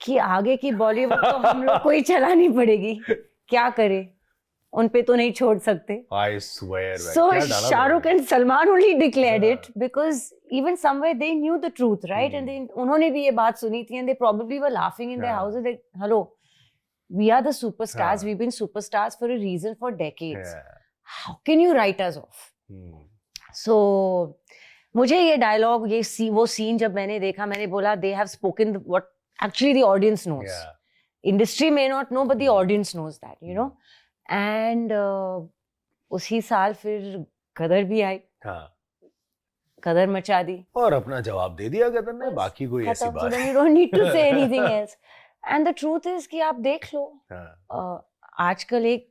कि आगे की बॉलीवुड तो हम लोग को ही चलानी पड़ेगी, क्या करे, उन पे तो नहीं छोड़ सकते. I swear. So Shahrukh and Salman only declared it because even somewhere they knew the truth, right? And they, उन्होंने भी ये बात सुनी थी, and they probably were laughing in their houses like, hello, we are the superstars. We've been superstars for a reason for decades. how can you write us off? So मुझे ये dialogue वो scene जब मैंने देखा, मैंने बोला they have spoken what actually the audience knows. Industry may not know but the audience knows that, you know. And उसी साल फिर गदर भी आई. कदर मचा दी और अपना जवाब दे दिया गदर ने, बाकी कोई ऐसी बात नहीं. You don't need to say anything else. And the truth is कि आप देख लो, आजकल एक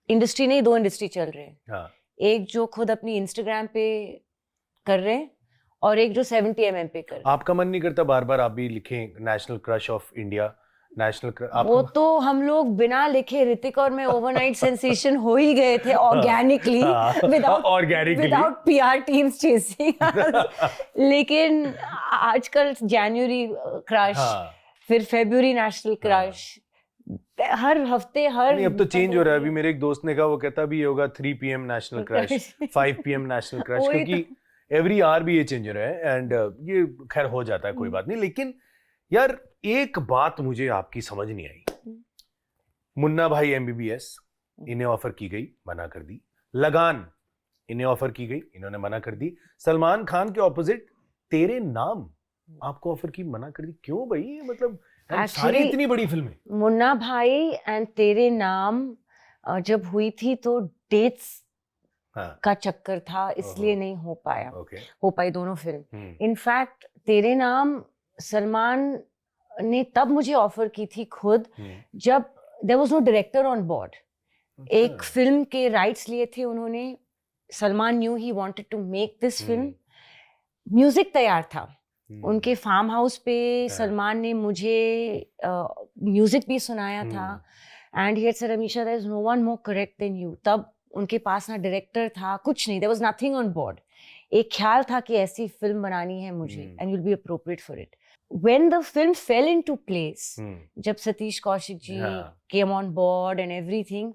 इंडस्ट्री नहीं, 2 इंडस्ट्री चल रहे हैं. एक जो खुद अपनी इंस्टाग्राम पे कर रहे हैं और एक जो 70 mm पे कर रहे हैं. आपका मन नहीं करता बार बार आप भी लिखें नेशनल क्रश ऑफ इंडिया, वो तो हम लोग बिना लिखे ऋतिक और मैं ओवरनाइट सेंसेशन हो ही गए थे organically, without PR teams chasing. लेकिन आजकल जनवरी क्रश, फिर फरवरी नेशनल क्रश, हर हफ्ते हर. अब तो चेंज हो रहा है. अभी मेरे एक दोस्त ने कहा, वो कहता भी होगा 3 PM national crush, 5 PM national crush, क्योंकि एवरी आवर भी ये चेंज हो रहा है. एंड ये खैर हो जाता है, कोई बात नहीं. लेकिन यार एक बात मुझे आपकी समझ नहीं आई. मुन्ना भाई MBBS, इन्हें ऑफर की गई, मना कर दी. लगान, इन्हें ऑफर की गई, इन्होंने मना कर दी. सलमान खान के ऑपोजिट तेरे नाम आपको ऑफर की, मना कर दी. क्यों भाई? मतलब सारी इतनी बड़ी फिल्में. मुन्ना भाई एंड तेरे नाम जब हुई थी तो डेट्स का चक्कर था, इसलिए नहीं हो पाया. हो पाई दोनों फिल्म. इनफैक्ट तेरे नाम सलमान ने तब मुझे ऑफर की थी खुद, जब there was no director on board. एक फिल्म के राइट्स लिए थे उन्होंने. Salman knew he wanted to make this film. Music तैयार था उनके फार्म हाउस पे. सलमान ने मुझे म्यूजिक भी सुनाया था. And he had said, Amisha, there is no one more correct than you. तब उनके पास ना डायरेक्टर था, कुछ नहीं, there was nothing on board. एक ख्याल था कि ऐसी फिल्म बनानी है मुझे, and you will be appropriate for it. When the film fell into place, जब Satish Kaushik ji came on board and everything,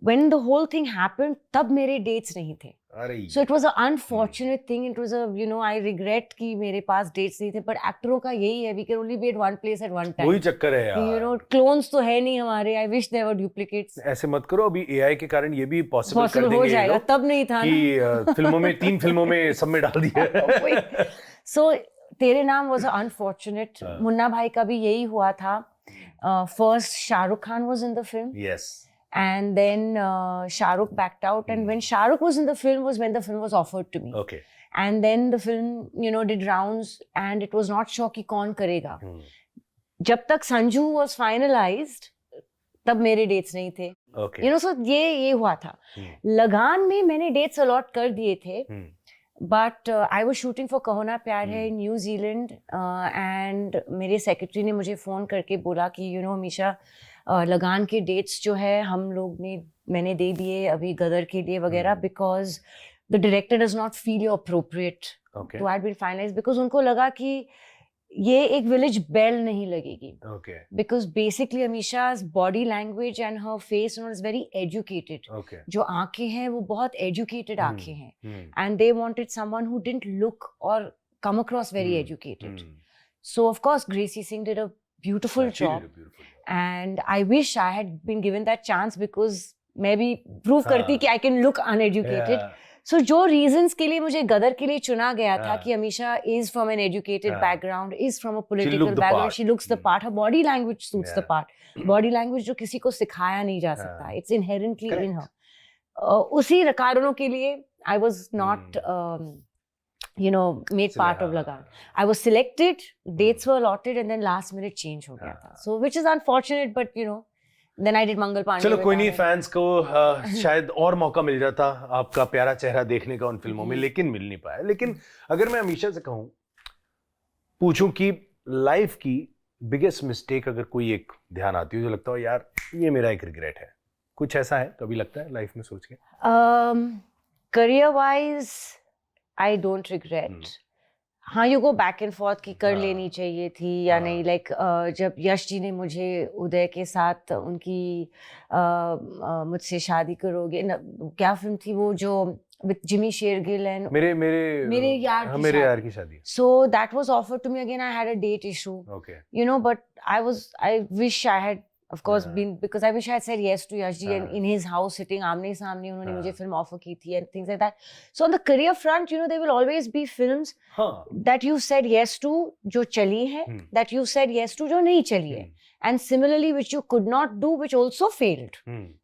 when the whole thing happened, तब मेरे dates नहीं थे. So it was an unfortunate thing. It was a, you know, I regret कि मेरे पास dates नहीं थे. But actors का यही है, we can only be at one place at one time. वही चक्कर है यार. You know, clones तो है नहीं हमारे. I wish there were duplicates. ऐसे मत करो, अभी AI के कारण ये भी possible कर देंगे हो जाएगा. तब नहीं था कि फिल्मों में 3 फिल्मों में सब में डाल दिया. So तेरे नाम was unfortunate. मुन्ना भाई का भी यही हुआ था. First Shahrukh Khan was in the film. Yes. And then Shahrukh backed out. And when Shahrukh was in the film was when the film was offered to me. Okay. And then the film, you know, did rounds and it was not sure कि कौन करेगा. जब तक Sanju was finalized, तब मेरे dates नहीं थे. Okay. You know, so ये हुआ था. लगान में मैंने dates allot कर दिए थे. But I was shooting for कहो ना प्यार है in New Zealand, and मेरे सेक्रेटरी ने मुझे फ़ोन करके बोला कि you know अमीशा, लगान के डेट्स जो है हम लोग ने मैंने दे दिए अभी गदर के लिए वगैरह, because the director does not feel you appropriate to have been finalized, because उनको लगा कि ये एक विलेज बेल नहीं लगेगी. Because basically अमीशा's body language and her face, you know, is very educated. जो आंखें हैं वो बहुत educated आंखें हैं. And they wanted someone who didn't look or come across very educated. So of course Gracie Singh did a beautiful job. And I wish I had been given that chance, because मैं भी prove करती कि I can look uneducated. So जो reasons के लिए मुझे गदर के लिए चुना गया था कि Amisha is from an educated background, is from a political background, she looks the part, her body language suits the part. Body language जो किसी को सिखाया नहीं जा सकता, it's inherently in her. उसी कारणों के लिए I was not you know made part of Lagan. I was selected, dates were allotted, and then last minute change हो गया था. So which is unfortunate, but you know then I did Mangal Pandey. चलो कोई नहीं, fans को शायद और मौका मिल जाता आपका प्यारा चेहरा देखने का उन फिल्मों में, लेकिन मिल नहीं पाया. लेकिन अगर मैं अमीशा से कहूँ, पूछूं कि लाइफ की बिगेस्ट मिस्टेक अगर कोई एक ध्यान आती हो जो लगता हो यार ये मेरा एक रिग्रेट है, कुछ ऐसा है कभी लगता है लाइफ में सोच के? Career wise I don't regret. हाँ, you go back and forth की कर लेनी चाहिए थी या नहीं. लाइक जब यश जी ने मुझे उदय के साथ उनकी मुझसे शादी करोगे क्या फिल्म थी वो जो with Jimmy Shergill and मेरे यार की शादी. So that was offered to me again. I had a date issue. Okay. You know, but I wish I had Of course, Yeah. because I wish I had said yes to Yash ji, and हाँ. in his house sitting आमने सामने उन्होंने हाँ. मुझे film offer की थी and things like that. So on the career front, you know, there will always be films हाँ. that you said yes to जो चली है, that you said yes to जो नहीं चली है, and similarly which you could not do, which also failed.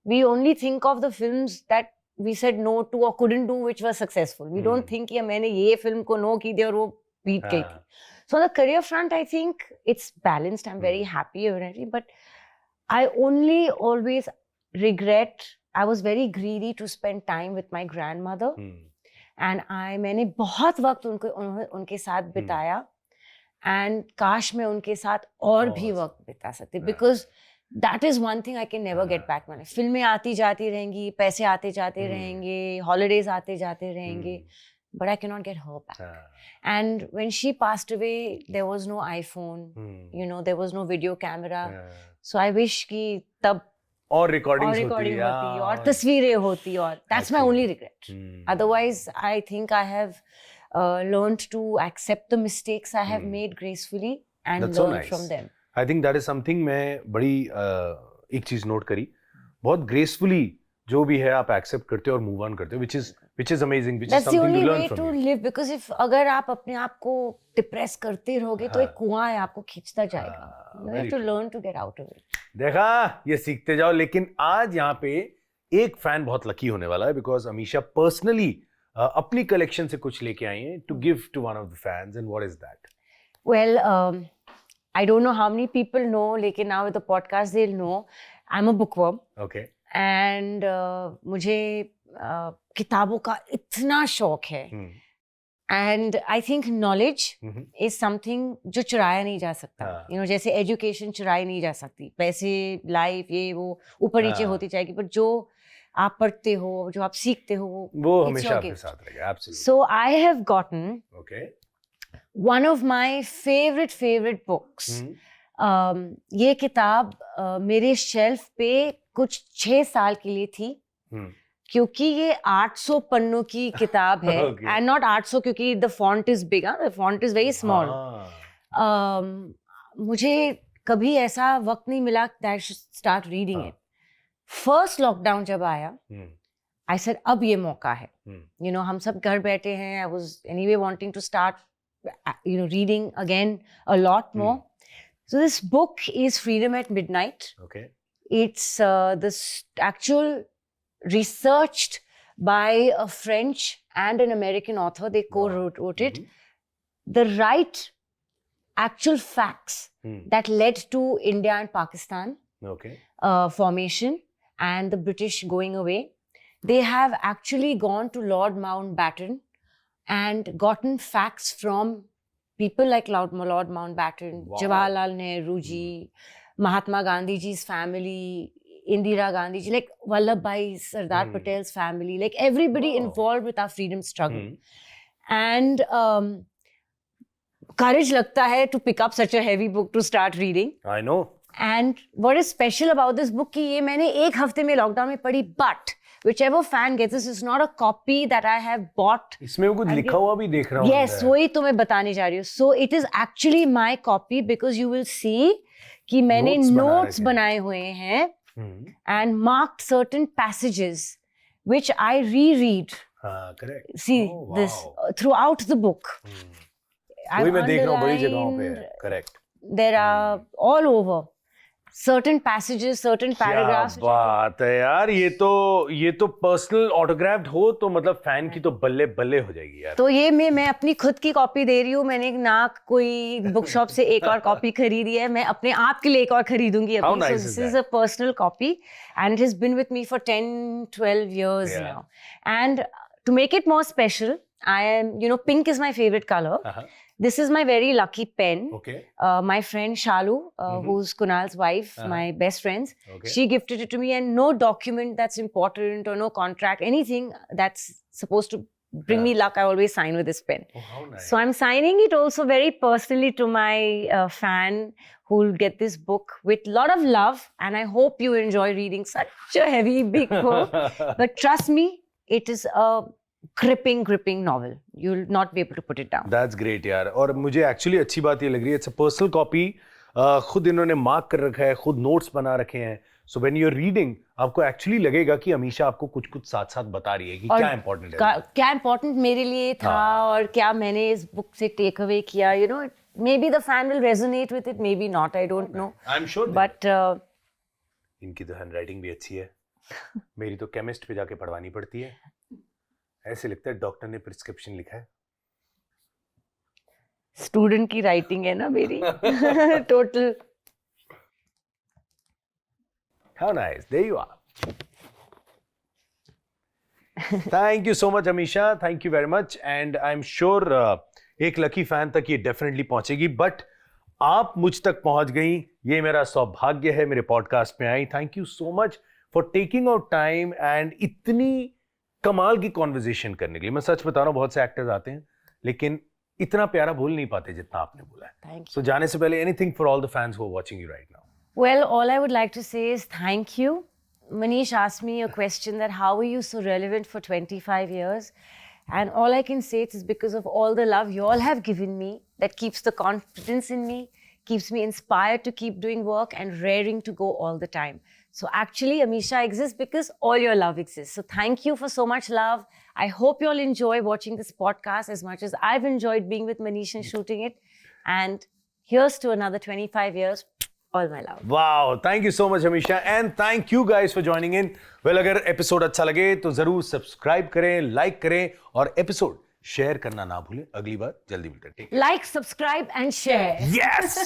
We only think of the films that we said no to or couldn't do, which were successful. We don't think कि मैंने ये film को no की थी और वो beat गई थी. So on the career front, I think it's balanced. I'm very happy already, but I only always regret I was very greedy to spend time with my grandmother, and मैंने बहुत वक्त उनके साथ बिताया, and काश मैं उनके साथ और भी वक्त बिता सकती, because that is one thing I can never get back. मैंने फिल्में आती जाती रहेंगी, पैसे आते जाते रहेंगे, holidays आते जाते रहेंगे, but I cannot get her back. And when she passed away, there was no iPhone, you know, there was no video camera. So I wish कि तब और recordings होती होती और तस्वीरें होती और that's my only regret. Otherwise, I think I have learned to accept the mistakes I have made gracefully and That's so learn nice. from them. I think that is something मैं बड़ी एक चीज नोट करी, बहुत gracefully जो भी है आप एक्सेप्ट करते हो और मूव ऑन करते हो, which is amazing, which That's is the something only to learn way from to you. live, because if अगर आप अपने आप को डिप्रेस करते रहोगे तो एक कुआं है, आपको खींचता जाएगा. You have to learn to get out of it. देखा, ये सीखते जाओ. लेकिन आज यहाँ पे एक फैन बहुत लकी होने वाला है, बिकॉज अमीशा पर्सनली अपनी कलेक्शन से कुछ लेके आई हैं to give to one of the fans. And what is that? Well, I don't know how many people know, लेकिन now with the podcast they'll know I'm a bookworm. Okay. And मुझे किताबों का इतना शौक है, and I think knowledge is something जो चुराया नहीं जा सकता. You know, जैसे education चुराई नहीं जा सकती, पैसे, life, ये वो ऊपर नीचे होती जाएगी, but जो आप पढ़ते हो, जो आप सीखते हो, वो हमेशा आपके साथ रहेगा. Absolutely. So I have gotten one of my favorite books. ये किताब मेरे शेल्फ पे कुछ 6 साल के लिए थी, क्योंकि ये 800 पन्नों की किताब है. एंड नॉट 800 क्योंकि the font is big, the font is very small. मुझे कभी ऐसा वक्त नहीं मिला that I should start reading it. First lockdown जब आया, आई सेड अब ये मौका है. यू नो, हम सब घर बैठे हैं. I was anyway wanting to start, you know, reading again a lot more. So this book is Freedom at Midnight. Okay. It's this actual researched by a French and an American author. They co-wrote it. The right actual facts that led to India and Pakistan formation and the British going away. They have actually gone to Lord Mountbatten and gotten facts from people like Lord Mountbatten, Jawaharlal Nehru ji, Mahatma Gandhi ji's family, Indira Gandhi ji, like Vallabhbhai, Sardar Patel's family, like everybody involved with our freedom struggle. And courage लगता है to pick up such a heavy book to start reading. I know. And what is special about this book कि ये मैंने एक हफ्ते में lockdown में पढ़ी, but whichever fan gets this, it's not a copy that I have bought. इसमें वो कुछ लिखा हुआ भी देख रहा हूँ. Yes, वही तो मैं बताने जा रही हूँ. So it is actually my copy, because you will see कि मैंने notes बनाए हुए हैं and marked certain passages which I reread. Correct. See this throughout the book. वही मैं देख रहा हूँ, बड़ी जगहों पे है. Correct. There are all over certain passages, certain paragraphs. क्या बात है यार, ये तो पर्सनल ऑटोग्राफ्ड हो तो मतलब फैन की तो बल्ले बल्ले हो जाएगी यार. तो ये मैं अपनी खुद की कॉपी दे रही हूँ. मैंने कोई बुक शॉप से एक और कॉपी खरीदी है. मैं अपने आप के लिए एक और खरीदूंगी अभी. How nice so this is a personal copy and it has been with me for 10-12 years now. And to make it more special, I am, you know, pink is my favorite color. This is my very lucky pen. Okay. My friend Shalu, who's Kunal's wife, my best friends, she gifted it to me, and no document that's important or no contract, anything that's supposed to bring me luck, I always sign with this pen. Oh, how nice. So I'm signing it also very personally to my fan who'll get this book with a lot of love, and I hope you enjoy reading such a heavy, big book. But trust me, it is a gripping novel. You'll not be able to put it down. That's great यार. और मुझे actually अच्छी बात ये लग रही है, it's a personal copy. खुद इन्होंने मार्क कर रखा है, खुद नोट्स बना रखे हैं. So when you are reading आपको एक्चुअली लगेगा कि अमीशा आपको कुछ कुछ साथ साथ बता रही है कि क्या इंपॉर्टेंट है, क्या इंपॉर्टेंट मेरे लिए था और क्या मैंने इस बुक से टेक अवे किया. You know, may be the fan will resonate with it, may be not, I don't no. I am sure. But इनकी तो हैंडराइटिंग भी अच्छी है. मेरी तो केमिस्ट पे जाके पढ़वानी पड़ती है. ऐसे लगता है डॉक्टर ने प्रिस्क्रिप्शन लिखा है. स्टूडेंट की राइटिंग है ना मेरी. Total. How nice. There you are. Thank you so much, Amisha. Thank you very much. And I'm sure एक लकी फैन तक ये डेफिनेटली पहुंचेगी. बट आप मुझ तक पहुंच गई, ये मेरा सौभाग्य है. मेरे पॉडकास्ट में आई. Thank you so much for taking out time and इतनी कमाल की कॉन्वर्जेशन करने के लिए. मैं सच बता रहा हूँ, बहुत से एक्टर्स आते हैं लेकिन इतना प्यारा बोल नहीं पाते जितना आपने बोला है. Thank you. So जाने से पहले anything for all the fans who are watching you right now. Well, all I would like to say is thank you. Manish asked me a question that how are you so relevant for 25 years? And all I can say is because of all the love you all have given me that keeps the confidence in me, keeps me inspired to keep doing work and raring to go all the time. So actually, Amisha exists because all your love exists. So thank you for so much love. I hope you all enjoy watching this podcast as much as I've enjoyed being with Manish and shooting it. And here's to another 25 years. All my love. Wow, thank you so much, Amisha, and thank you guys for joining in. Well, अगर episode अच्छा लगे तो जरूर subscribe करें, like करें और episode share करना ना भूलें. अगली बार जल्दी मिलते हैं. Like, subscribe, and share. Yes.